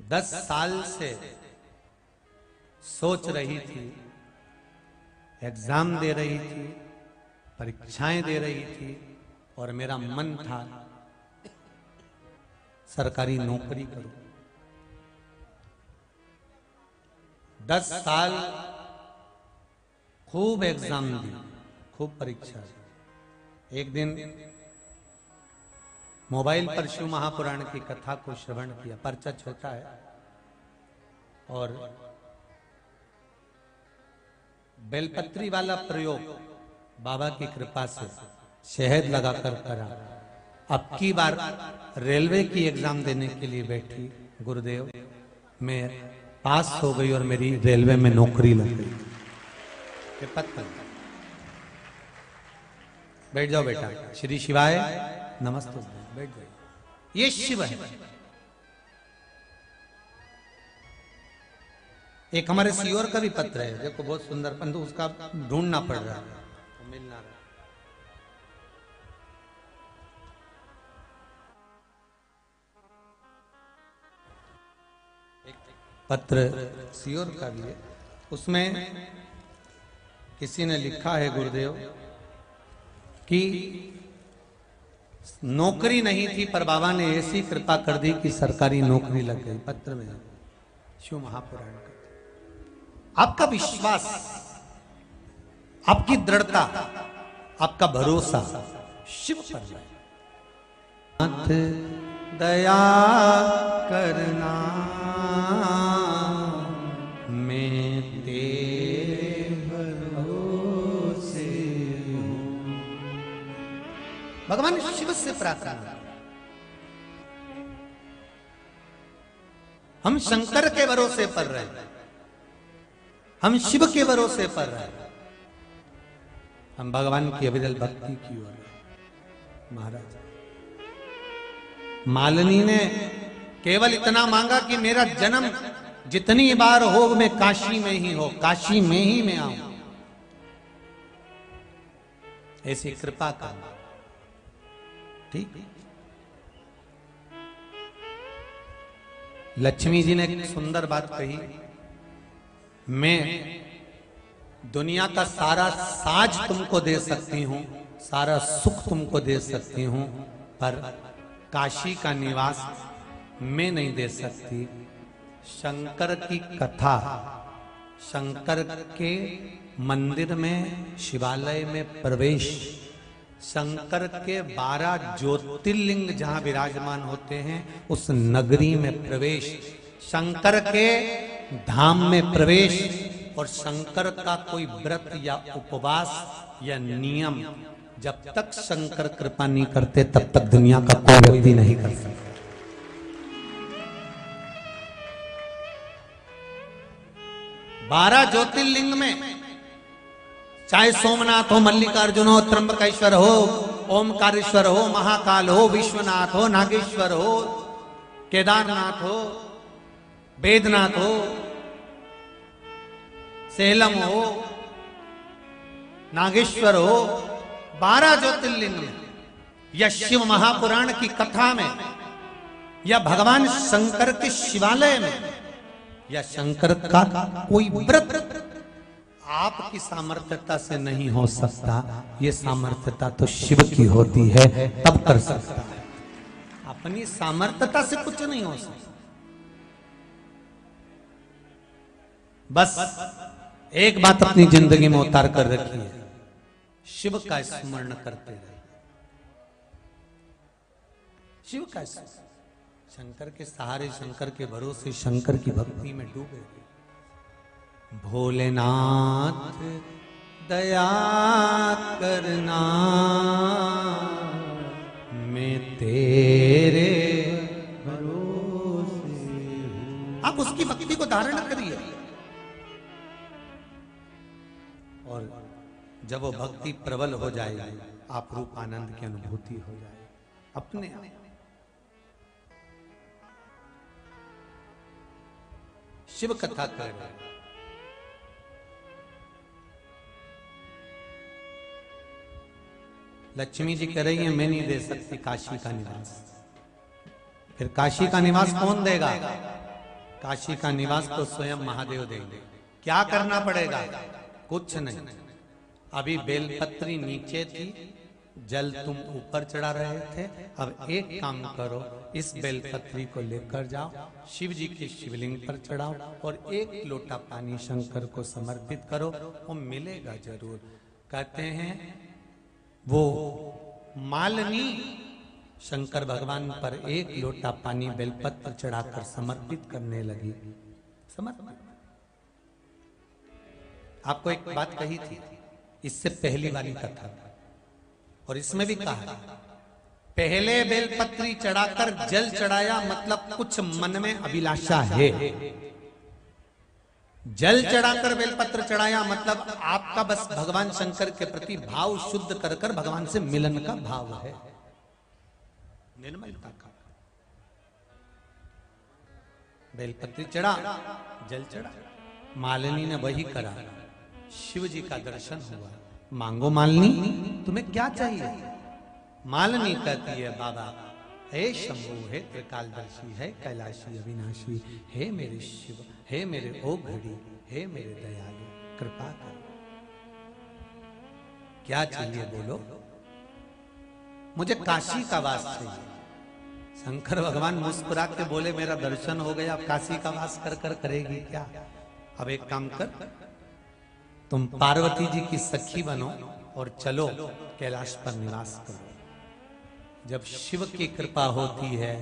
10 साल से सोच रही थी, एग्जाम दे रही थी, परीक्षाएं दे रही थी, और मेरा मन था सरकारी नौकरी करूं। 10 साल खूब एग्जाम दी, खूब परीक्षा दी। एक दिन मोबाइल पर शिव महापुराण की कथा को श्रवण किया। पर्चा छोटा है और बेलपत्री वाला प्रयोग बाबा की कृपा से शहद लगाकर करा। अब की बार रेलवे की एग्जाम देने के लिए बैठी, गुरुदेव मैं पास हो गई और मेरी रेलवे में नौकरी लग गई। पत्थर बैठ जाओ बेटा। श्री शिवाय नमस्ते। बैठ जाओ। ये शिव है। एक हमारे सीओर का भी पत्र है, देखो बहुत सुंदर, परंतु उसका ढूंढना पड़ रहा है, तो मिल ना रहा। एक पत्र सीओर का भी है, उसमें किसी ने लिखा है गुरुदेव कि नौकरी नहीं थी पर बाबा ने ऐसी कृपा कर दी कि सरकारी नौकरी लग गई। पत्र में शिव महापुराण का आपका विश्वास, आपकी दृढ़ता, आपका भरोसा शिव पर है। नाथ दया करना मैं तेरे भरोसे हूं। भगवान शिव से प्रार्थना। हम शंकर के भरोसे पर रहे, हम शिव के भरोसे पर रहे, हम भगवान की अविरल भक्ति की ओर। महाराज मालिनी ने केवल इतना मांगा कि मेरा जन्म जितनी बार हो मैं काशी में ही हो, काशी में ही मैं आऊं, ऐसी कृपा करना। ठीक। लक्ष्मी जी ने एक सुंदर बात कही, मैं दुनिया का सारा साज तुमको दे सकती हूं, सारा सुख तुमको दे सकती हूं, पर काशी का निवास मैं नहीं दे सकती। शंकर की कथा, शंकर के मंदिर में, शिवालय में प्रवेश, शंकर के 12 ज्योतिर्लिंग जहां विराजमान होते हैं उस नगरी में प्रवेश, शंकर के धाम में प्रवेश, और शंकर का कोई व्रत या उपवास या नियम जब तक शंकर कृपा नहीं करते तब तक दुनिया का कोई व्यक्ति नहीं कर सकता। 12 ज्योतिर्लिंग में चाहे सोमनाथ हो, मल्लिकार्जुन हो, त्र्यंबकेश्वर हो, ओमकारेश्वर हो, महाकाल हो, विश्वनाथ हो, नागेश्वर हो, केदारनाथ हो, वेदनाथ हो, सेलम हो, नागेश्वर हो, 12 ज्योतिर्लिंग में या शिव महापुराण की कथा में या भगवान शंकर के शिवालय में या शंकर का कोई व्रत आपकी सामर्थ्यता से नहीं हो सकता। ये सामर्थ्यता तो शिव की होती है, तब कर सकता है। अपनी सामर्थ्यता से कुछ नहीं हो सकता। बस एक बात अपनी जिंदगी में उतार कर रखिए, शिव का स्मरण करते रहे। शिव का शंकर के सहारे, शंकर के भरोसे, शंकर की भक्ति में डूबे। भोलेनाथ दया करना मैं तेरे भरोसे हूं। आप उसकी भक्ति को धारण करिए और जब वो भक्ति प्रबल हो जाएगी आप रूप आनंद की अनुभूति हो जाए अपने आप। शिव कथा कर रहे, लक्ष्मी जी कह रही है मैं नहीं दे सकती काशी का निवास। फिर काशी का निवास कौन देगा? काशी का निवास तो स्वयं महादेव देंगे। क्या करना पड़ेगा? कुछ नहीं। अभी बेलपत्री नीचे थी, जल तुम ऊपर चढ़ा रहे थे। अब एक काम करो, इस बेलपत्री को लेकर जाओ, शिव जी के शिवलिंग पर चढ़ाओ और एक लोटा पानी शंकर को समर्पित करो, वो मिलेगा जरूर। कहते हैं वो मालिनी शंकर भगवान पर एक लोटा पानी बेलपत्र चढ़ाकर समर्पित करने लगी। समर्पित। आपको एक बात कही थी इससे पहली वाली कथा, और इसमें भी कहा पहले बेलपत्री चढ़ाकर जल चढ़ाया मतलब कुछ मन में अभिलाषा है। जल चढ़ाकर बेलपत्र चढ़ाया मतलब आपका बस भगवान शंकर के प्रति भाव शुद्ध कर कर भगवान से मिलन का भाव है, निर्मलता का। बेलपत्री चढ़ा, जल चढ़ा। मालिनी ने वही करा, शिव जी का दर्शन हुआ। मांगो मालिनी, तुम्हें क्या चाहिए? मालिनी कहती है बाबा हे शंभु, हे त्रिकालदर्शी, हे कैलाशी अविनाशी, हे मेरे शिव, हे मेरे ओ घड़ी, हे मेरे दयालु, कृपा कर। क्या चाहिए बोलो? मुझे काशी का वास चाहिए। शंकर भगवान मुस्कुरा के बोले मेरा दर्शन हो गया, अब काशी का वास कर कर करेगी क्या? अब एक काम कर, तुम पार्वती जी की सखी बनो और चलो कैलाश पर निवास करो। जब शिव की कृपा होती है,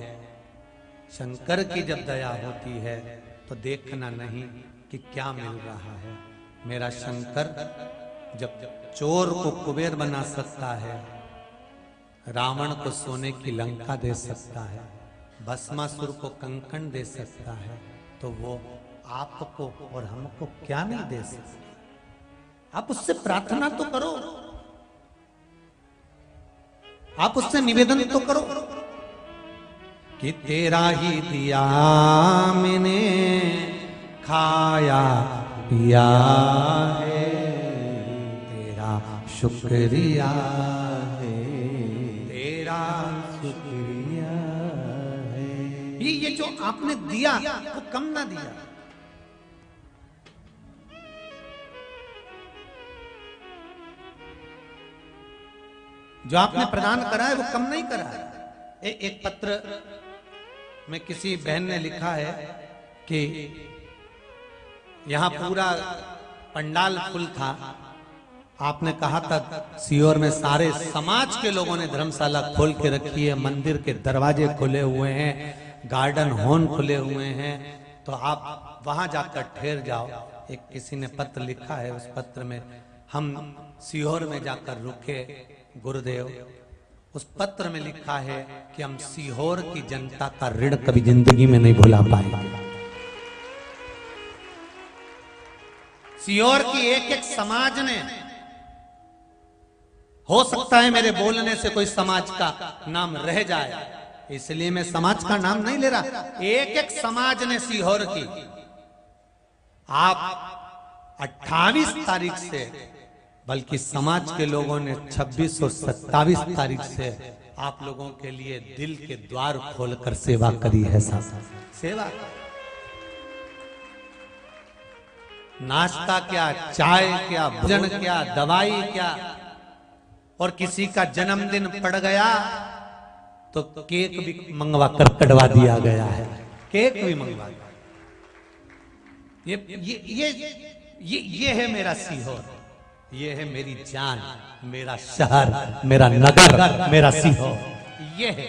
शंकर की जब दया होती है, तो देखना नहीं कि क्या मिल रहा है। मेरा शंकर जब चोर को कुबेर बना सकता है, रावण को सोने की लंका दे सकता है, भस्मासुर को कंकण दे सकता है, तो वो आपको और हमको क्या नहीं दे सकता? आप उससे प्रार्थना तो करो, आप उससे निवेदन तो करो कि तेरा ही दिया मैंने खाया पिया है, तेरा शुक्रिया है, तेरा शुक्रिया है। ये जो आपने दिया वो कम ना दिया। जो आपने प्रदान करा है वो कम नहीं करा है। एक पत्र में किसी बहन ने लिखा है कि यहां पूरा पंडाल फुल था। आपने कहा था सीहोर में सारे समाज के लोगों ने धर्मशाला खोल के रखी है, मंदिर के दरवाजे खुले हुए हैं, गार्डन हॉर्न खुले हुए हैं, तो आप वहां जाकर ठहर जाओ। एक किसी ने पत्र लिखा है, उस पत्र में हम सीहोर में जाकर रुके गुरुदेव। उस पत्र में लिखा है कि हम सीहोर की जनता का ऋण कभी जिंदगी में नहीं भुला पाएंगे। सीहोर की एक एक समाज ने, हो सकता है मेरे बोलने से कोई समाज का नाम रह जाए, इसलिए मैं समाज का नाम नहीं ले रहा। एक एक समाज ने सीहोर की, आप 28 तारीख से, बल्कि समाज के लोगों ने 26 और 27 तारीख से आप लोगों के लिए दिल के द्वार खोलकर सेवा करी है। सेवा, नाश्ता क्या, चाय क्या, भोजन क्या, दवाई क्या, और किसी का जन्मदिन पड़ गया तो केक भी मंगवा कर कटवा दिया गया है। केक भी मंगवा। ये है मेरा सीहोर, ये है मेरी जान, मेरा शहर, मेरा नगर, मेरा सीहोर। ये है,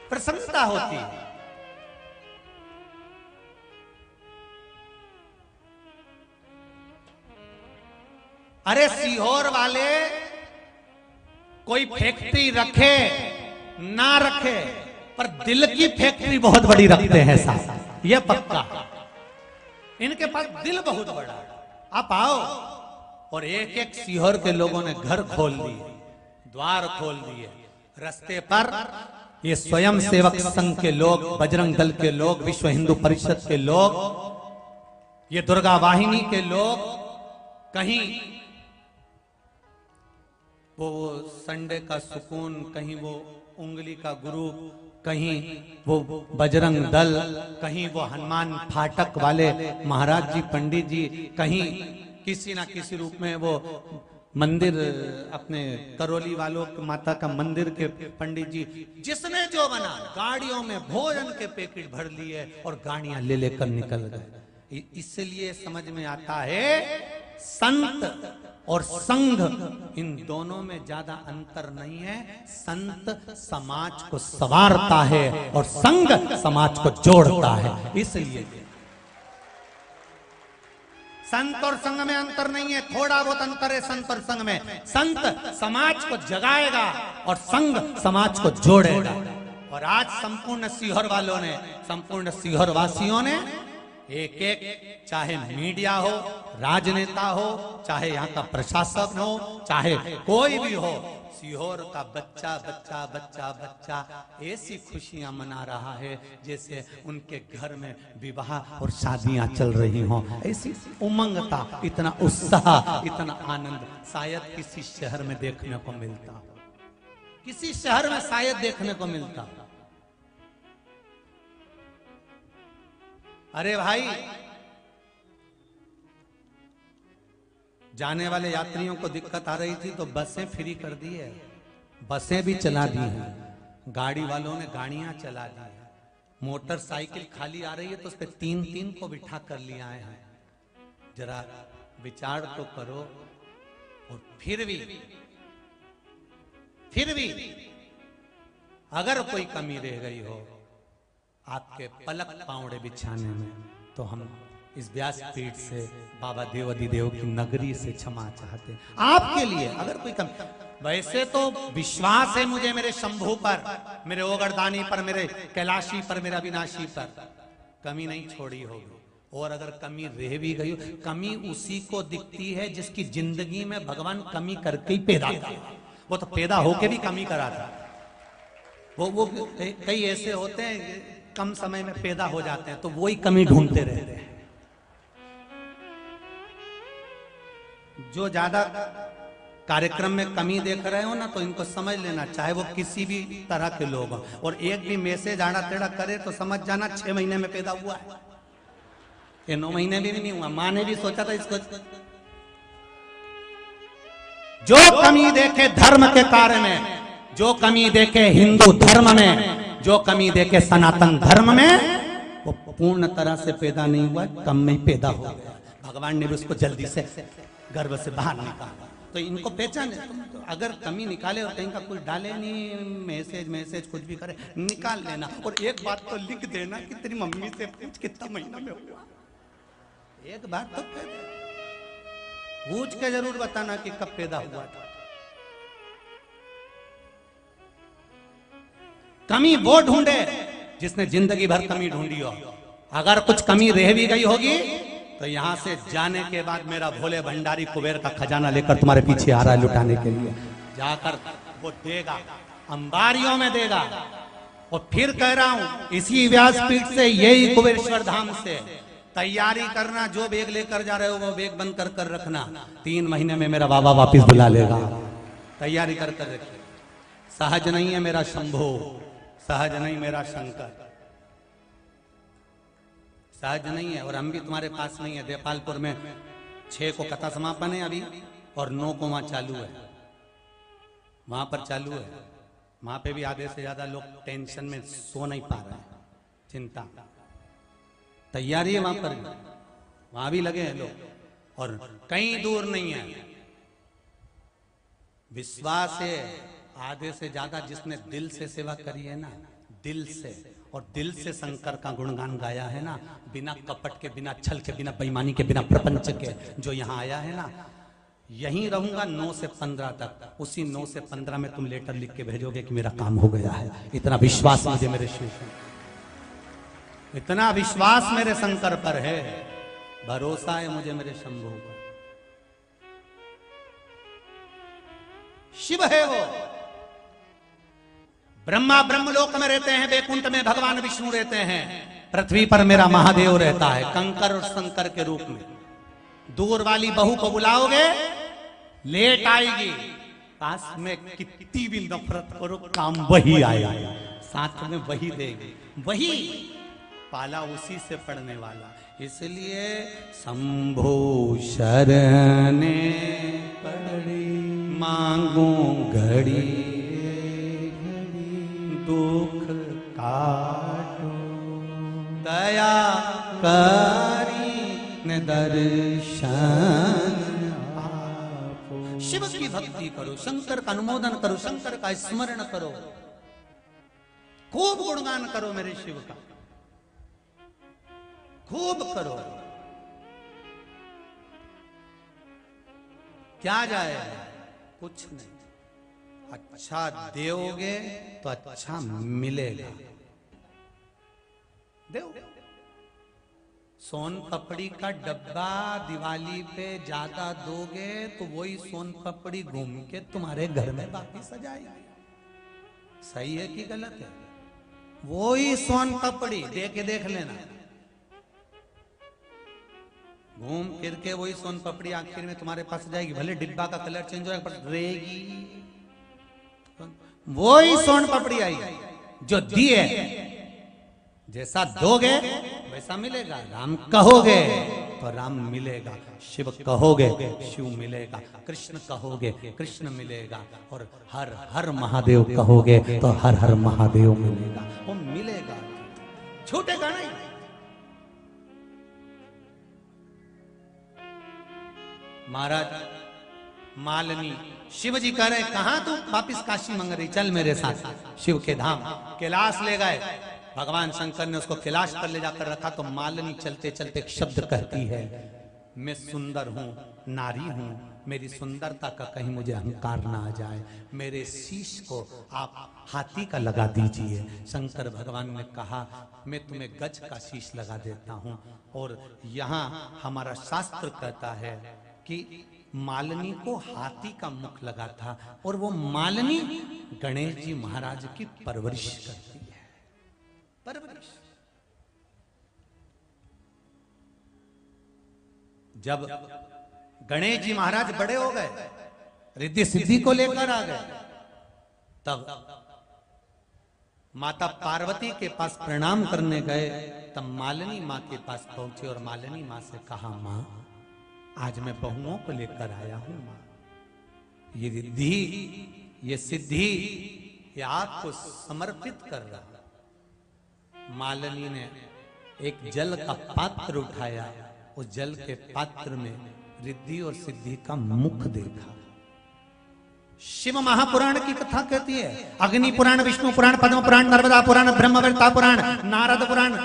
प्रसन्नता होती है। अरे सीहोर वाले कोई फैक्ट्री रखे ना रखे, पर दिल की फैक्ट्री बहुत बड़ी रखते हैं साहब, यह पक्का। इनके पास दिल बहुत बड़ा। आप आओ, और एक एक सीहोर के लोगों ने घर खोल दिए, द्वार खोल दिए। रास्ते पर ये स्वयं सेवक संघ के लोग, बजरंग दल के लोग, विश्व हिंदू परिषद के लोग, ये दुर्गा वाहिनी के लोग, कहीं वो संडे का सुकून, कहीं वो उंगली का गुरु, कहीं वो बजरंग दल, कहीं वो हनुमान फाटक वाले महाराज जी, पंडित जी, कहीं किसी ना किसी रूप में वो मंदिर अपने करौली वालों माता का मंदिर के पंडित जी, जिसने जो बना, गाड़ियों में भोजन के पैकेट भर लिए और गाड़ियां ले लेकर निकल गए। इसलिए समझ में आता है संत और संघ, इन दोनों में ज्यादा अंतर नहीं है। संत समाज को संवारता है और संघ समाज को जोड़ता है। इसलिए संत और संघ में अंतर नहीं है, थोड़ा बहुत अंतर है संत और संघ में। संत समाज को जगाएगा और संघ समाज को जोड़ेगा। और आज संपूर्ण सीहोर वालों ने, संपूर्ण सीहोर वासियों ने एक एक, चाहे मीडिया हो, राजनेता हो, चाहे यहाँ का प्रशासक हो, चाहे कोई भी हो, सीहोर का बच्चा बच्चा बच्चा बच्चा ऐसी खुशियां मना रहा है जैसे उनके घर में विवाह और शादियां चल रही हों। ऐसी उमंगता, इतना उत्साह, इतना आनंद शायद किसी शहर में देखने को मिलता, किसी शहर में शायद देखने को मिलता। अरे भाई, जाने वाले यात्रियों को दिक्कत आ रही थी तो बसें फ्री कर दी है, बसें भी चला दी हैं, गाड़ी वालों ने गाड़ियां चला दी है, मोटरसाइकिल खाली आ रही है तो उस पर 3-3 को बिठा कर लिए आए हैं। जरा विचार तो करो। और फिर भी अगर कोई कमी रह गई हो आपके पलक पावड़े बिछाने में, तो हम इस व्यासपीठ से बाबा देव अधिदेव की नगरी से क्षमा चाहते हैं आपके लिए। अगर कोई कमी, वैसे तो विश्वास है मुझे मेरे शंभू पर, मेरे ओगरदानी पर, मेरे कैलाशी पर, मेरे अविनाशी पर, कमी नहीं छोड़ी होगी। और अगर कमी रह भी गई, कमी उसी को दिखती है जिसकी जिंदगी में भगवान कमी करके ही पैदा किया। वो तो पैदा होके भी कमी करा था। वो कई ऐसे होते हैं कम समय में पैदा हो जाते हैं तो वही कमी ढूंढते रहते हैं। जो ज्यादा कार्यक्रम में कमी देख रहे हो ना, तो इनको समझ लेना, चाहे वो किसी भी तरह के लोग हो, और एक भी मैसेज आड़ा टेढ़ा करे तो समझ जाना 6 महीने में पैदा हुआ है, ये 9 महीने भी नहीं हुआ। माँ ने भी सोचा था इसको। जो कमी देखे धर्म के कार्य में, जो कमी देखे हिंदू धर्म में, जो कमी देखे सनातन धर्म में, वो पूर्ण तरह से पैदा नहीं हुआ, कम में ही पैदा हो गया। भगवान ने भी उसको जल्दी से गर्भ से बाहर निकाला। तो इनको पहचाने, तो अगर कमी निकाले और कहीं का कुछ डाले नहीं, मैसेज कुछ भी करे, निकाल लेना। और एक बात तो लिख देना कि तेरी मम्मी से पूछ कितना महीना में हुआ। एक बात तो पूछ के जरूर बताना कि कब पैदा हुआ था। कमी वो ढूंढे जिसने जिंदगी भर कमी ढूंढी हो। अगर कुछ कमी रह भी गई होगी तो यहां से जाने के बाद मेरा भोले भंडारी कुबेर का खजाना लेकर तुम्हारे पीछे आ रहा है लुटाने के लिए। जाकर वो देगा, अंबारियों में देगा। और फिर कह रहा हूं, इसी व्यासपीठ से, यही कुबेरेश्वर धाम से तैयारी करना। जो बैग लेकर जा रहे हो वो बैग बंद कर कर रखना। 3 महीने में मेरा बाबा वापिस बुला लेगा। तैयारी कर कर रखिए। सहज नहीं है मेरा शंभो, सहज नहीं मेरा शंकर, सहज नहीं है। और हम भी तुम्हारे पास नहीं है। देपालपुर में 6 को कथा समापन है अभी, और 9 को वहां चालू है, वहां पर चालू है। वहां पे भी आधे से ज्यादा लोग टेंशन में सो नहीं पा रहे हैं, चिंता। तैयारी है वहां पर भी, वहां भी लगे हैं लोग, और कहीं दूर नहीं है। विश्वास है, आधे से ज्यादा जिसने दिल से सेवा करी है ना, दिल से, और दिल से शंकर का गुणगान गाया है ना, बिना कपट के, बिना छल के, बिना बेईमानी के, बिना प्रपंच के, जो यहाँ आया है ना, यहीं रहूंगा 9 से 15 तक। उसी 9 से 15 में तुम लेटर लिख के भेजोगे कि मेरा काम हो गया है। इतना विश्वास मुझे मेरे शिव, इतना विश्वास मेरे शंकर पर है, भरोसा है मुझे मेरे शंभू पर। शिव है वो, ब्रह्मा ब्रह्मलोक में रहते हैं, बैकुंठ में भगवान विष्णु रहते हैं, पृथ्वी पर मेरा महादेव रहता है कंकर और शंकर के रूप में। दूर वाली बहू को बुलाओगे, लेट आएगी, पास में कितनी भी नफरत करो काम वही आएगा, साथ में वही देगी, वही पाला उसी से पड़ने वाला। इसलिए शंभो शरणे पड़ी, मांगू घड़ी दुख काटो, दया करी न दर्शन शिव की भक्ति करो, शंकर का अनुमोदन करो, शंकर का स्मरण करो, खूब गुणगान करो मेरे शिव का, खूब करो। क्या जाएगा? कुछ नहीं। अच्छा दोगे तो अच्छा मिलेगा। दो। सोन पपड़ी का डब्बा दिवाली पे ज्यादा दोगे तो वही सोन पपड़ी घूम के तुम्हारे घर में वापिस आ जाएगी। सही है कि गलत है? वही सोन पपड़ी दे के देख लेना, घूम फिर के वही सोन पपड़ी आखिर में तुम्हारे पास जाएगी। भले डिब्बा का कलर चेंज होगा पर रहेगी, वही सोन पपड़ी आएगी जो दिए। जैसा दोगे वैसा मिलेगा। राम कहोगे तो राम मिलेगा, शिव कहोगे शिव मिलेगा, कृष्ण कहोगे कृष्ण मिलेगा, और हर हर महादेव कहोगे तो हर हर महादेव मिलेगा। वो मिलेगा, छूटेगा नहीं। महाराज मालिनी शिव जी कह रहे कहां तू वापिस काशी मंग रही, चल मेरे साथ शिव के धाम। कैलाश ले गए, भगवान शंकर ने उसको कैलाश पर ले जाकर रखा। तो मालिनी चलते चलते एक शब्द कहती है, मैं सुंदर हूं, नारी हूं, मेरी सुंदरता का कहीं मुझे अहंकार ना आ जाए, मेरे शीश को आप हाथी का लगा दीजिए। शंकर भगवान ने कहा मैं तुम्हें गज का शीश लगा देता हूं। और यहाँ हमारा शास्त्र कहता है कि मालिनी को हाथी का मुख लगा था, और वो मालिनी गणेश जी महाराज की परवरिश करती है। परवरिश। जब गणेश जी महाराज बड़े हो गए, रिद्धि सिद्धि को लेकर आ गए, तब माता पार्वती के पास प्रणाम करने गए। तब मालिनी माँ के पास पहुंचे और मालिनी माँ से कहा, माँ आज मैं बहुओं को लेकर आया हूं माँ, ये रिद्धि ये सिद्धि ये आपको समर्पित कर रहा। मालिनी ने एक जल का पात्र उठाया, उस जल के पात्र में रिद्धि और सिद्धि का मुख देखा। शिव महापुराण की कथा कहती है, अग्नि पुराण, विष्णु पुराण, पद्म पुराण, नर्मदा पुराण, ब्रह्मवेत्ता पुराण, नारद पुराण,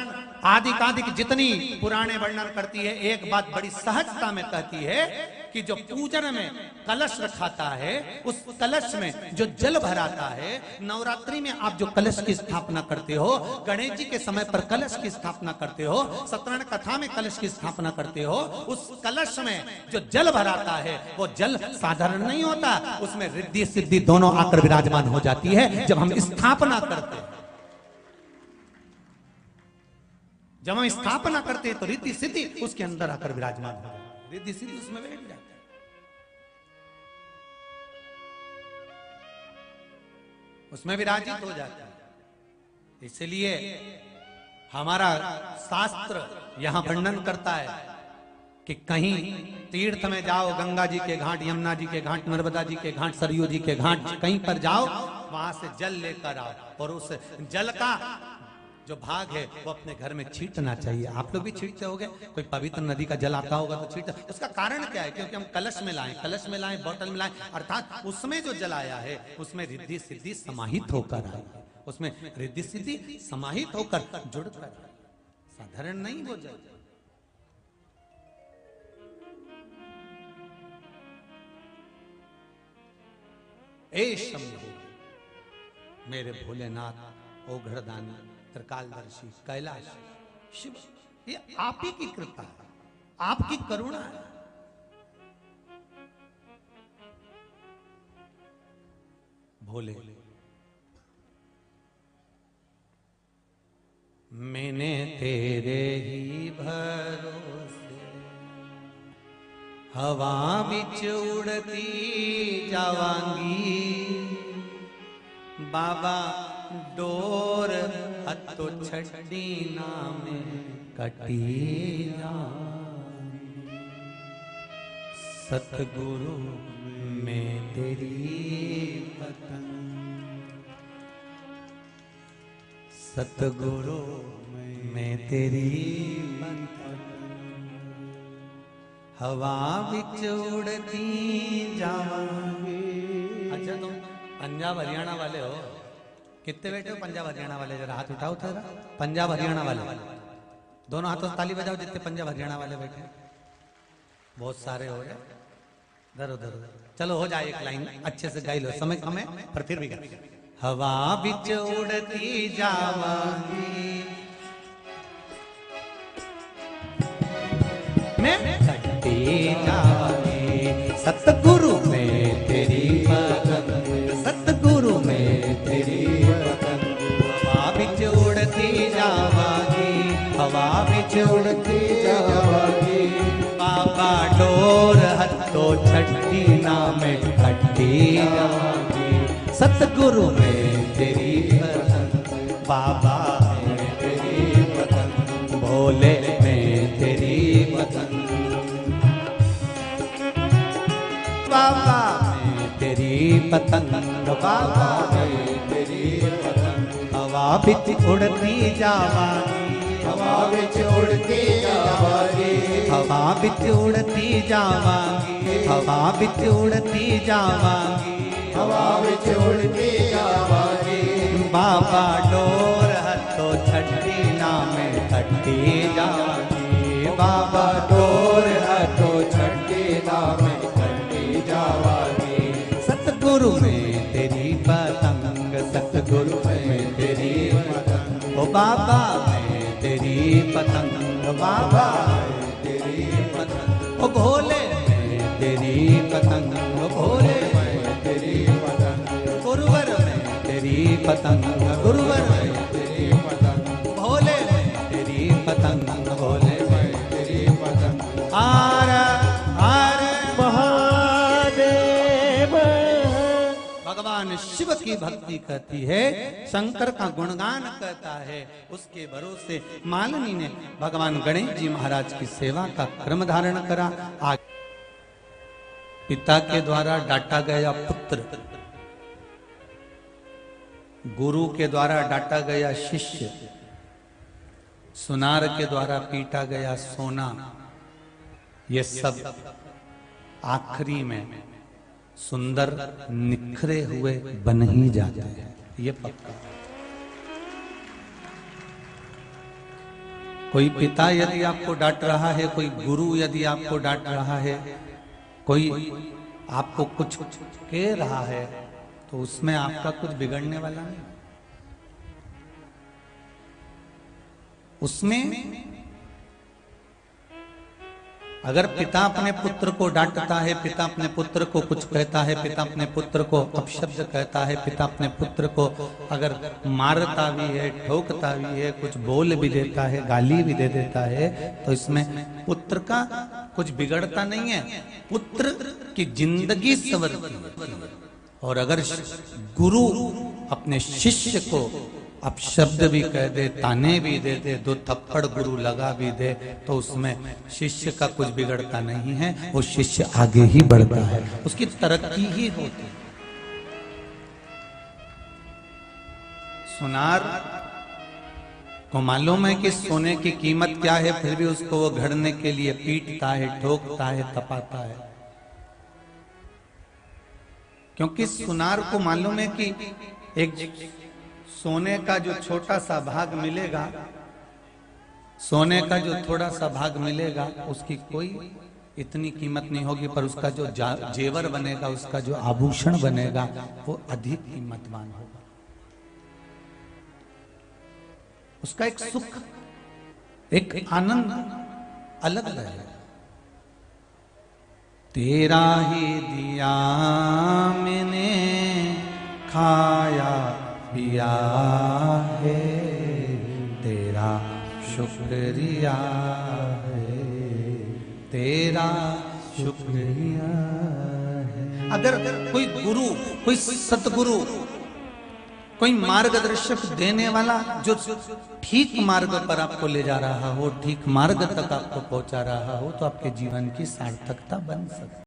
आदि कादिक जितनी पुराणे वर्णन करती है, एक बात बड़ी सहजता में कहती है कि जो पूजन में कलश रखाता है, उस कलश में जो जल भराता है, नवरात्रि में आप जो कलश की स्थापना करते हो, गणेश जी के समय पर कलश की स्थापना करते हो, सत्यनारायण कथा में कलश की स्थापना करते हो, उस कलश में जो जल भराता है वो जल साधारण नहीं होता, उसमें रिद्धि सिद्धि दोनों आकर विराजमान हो जाती है। जब हम स्थापना करते हैं, जब हम स्थापना करते हैं तो रिद्धि सिद्धि उसके अंदर आकर विराजमान हो जाती है, रिद्धि सिद्धि उसमें बैठ जाती है। उसमें विराजित हो जाता है। इसलिए हमारा शास्त्र यहां वर्णन करता है कि कहीं तीर्थ में जाओ, गंगा जी के घाट, यमुना जी के घाट, नर्मदा जी के घाट, सरयू जी के घाट, कहीं पर जाओ, वहां से जल लेकर आओ, और उस जल का जो भाग है वो अपने घर में छींटना चाहिए। आप लोग भी छींटते होगे, कोई पवित्र नदी का जल आता होगा तो छींटते। उसका कारण क्या है? क्योंकि हम कलश में लाएं, कलश में लाएं, बोतल में लाएं, अर्थात उसमें जो जल आया है उसमें रिद्धि सिद्धि समाहित होकर आई, उसमें रिद्धि सिद्धि समाहित होकर जुड़कर, साधारण नहीं वो जल। ए शंभु मेरे भोलेनाथ, ओघड़दानी, त्रिकालदर्शी, कैलाश, शिव, ये आप ही की कृपा है, आपकी करुणा है। भोले, मैंने तेरे ही भरोसे हवा बिच उड़ती जावांगी, बाबा डोर हथो छड़ी नाम कटी जाए, सतगुरु मैं तेरी पतंग, सतगुरु मैं तेरी पतंग, हवा बिच उड़ती जावांगी। अच्छा तुम पंजाब हरियाणा वाले हो, कितने बैठे हो पंजाब हरियाणा वाले? जरा हाथ उठाओ जरा। पंजाब हरियाणा वाले दोनों हाथों से ताली बजाओ जितने पंजाब हरियाणा वाले बैठे। बहुत सारे हो रहे, इधर उधर। चलो हो जाए एक लाइन अच्छे से गाई लो, समय कम है पर फिर भी गाई। हवा बिच उड़ती जावांगी मैं कटती जावांगी, सतगुरु में तेरी पतंग, सतगुरु में तेरी पतंग। हवा बिच उड़ती जावांगी, हवा बिच उड़ती जावांगी। बाबा डोर हथो छठी नाम कटती जावांगी, सतगुरु में तेरी पतंग, बाबा में तेरी पतंग, भोले में तेरी पतंग, बाबा में तेरी पतंग, बाबा में तेरी पतंग। हवा बिच उड़ती जावांगी, हवा बिच उड़ती जावांगी, हवा बिच उड़ती जावांगी, हवा बिच उड़ती जावांगी, हवा बिच उड़ती जावांगी। बाबा डोर हथो छठी नाम कटती जावांगी, बाबा डोर हथो छठी नाम कटती जावांगी। सतगुरु में तेरी पतंग, सतगुरु में तेरी पतंग, ओ बाबा में तेरी पतंग, बाबा में तेरी पतंग, ओ भोले में तेरी पतंग, ओ भोले में तेरी पतंग, गुरुवर में तेरी पतंग, गुरुवर में तेरी पतंग, भोले में तेरी पतंग, भोले में तेरी पतंग। आर आर महादेव। भगवान शिव की भक्ति करती है, शंकर का गुणगान करता है, उसके भरोसे मालिनी ने भगवान गणेश जी महाराज की सेवा का क्रम धारण करा। पिता के द्वारा डांटा गया पुत्र, गुरु के द्वारा डांटा गया शिष्य, सुनार के द्वारा पीटा गया सोना, ये सब आखिरी में सुंदर निखरे हुए बन ही जाते हैं, ये पक्का। कोई पिता यदि आपको डांट रहा है, कोई गुरु यदि आपको डांट रहा है, कोई आपको कुछ कह रहा है, तो उसमें आपका कुछ बिगड़ने वाला नहीं। उसमें अगर पिता अपने पुत्र को डांटता है, पिता अपने पुत्र को कुछ कहता है, पिता अपने पुत्र को अपशब्द कहता है, पिता अपने पुत्र को अगर मारता भी है, ठोकता भी है, कुछ बोल भी देता है, गाली भी दे देता है, तो इसमें पुत्र का कुछ बिगड़ता नहीं है, पुत्र की जिंदगी संवरती है। और अगर गुरु अपने शिष्य को अपशब्द भी कह दे, ताने भी दे दे, दो थप्पड़ गुरु लगा भी दे, तो उसमें शिष्य का कुछ बिगड़ता नहीं है, वो शिष्य आगे ही बढ़ता है, उसकी तरक्की ही होती है। सुनार को मालूम है कि सोने की कीमत क्या है, फिर भी उसको वो घड़ने के लिए पीटता है, ठोकता है, तपाता है, क्योंकि सुनार को मालूम है कि एक सोने का जो छोटा सा भाग मिलेगा, सोने का जो थोड़ा सा भाग मिलेगा, उसकी कोई इतनी कीमत नहीं होगी, पर उसका जो जेवर बनेगा, उसका जो आभूषण बनेगा, वो अधिक कीमतवान होगा। उसका एक सुख, एक आनंद अलग रहेगा। तेरा ही दिया मैंने खाया पिया है, तेरा शुक्रिया है, तेरा शुक्रिया है। अगर कोई गुरु, कोई सतगुरु, कोई मार्गदर्शक देने वाला जो ठीक मार्ग पर आपको ले जा रहा हो, ठीक मार्ग तक आपको पहुंचा रहा हो, तो आपके जीवन की सार्थकता बन सकती है।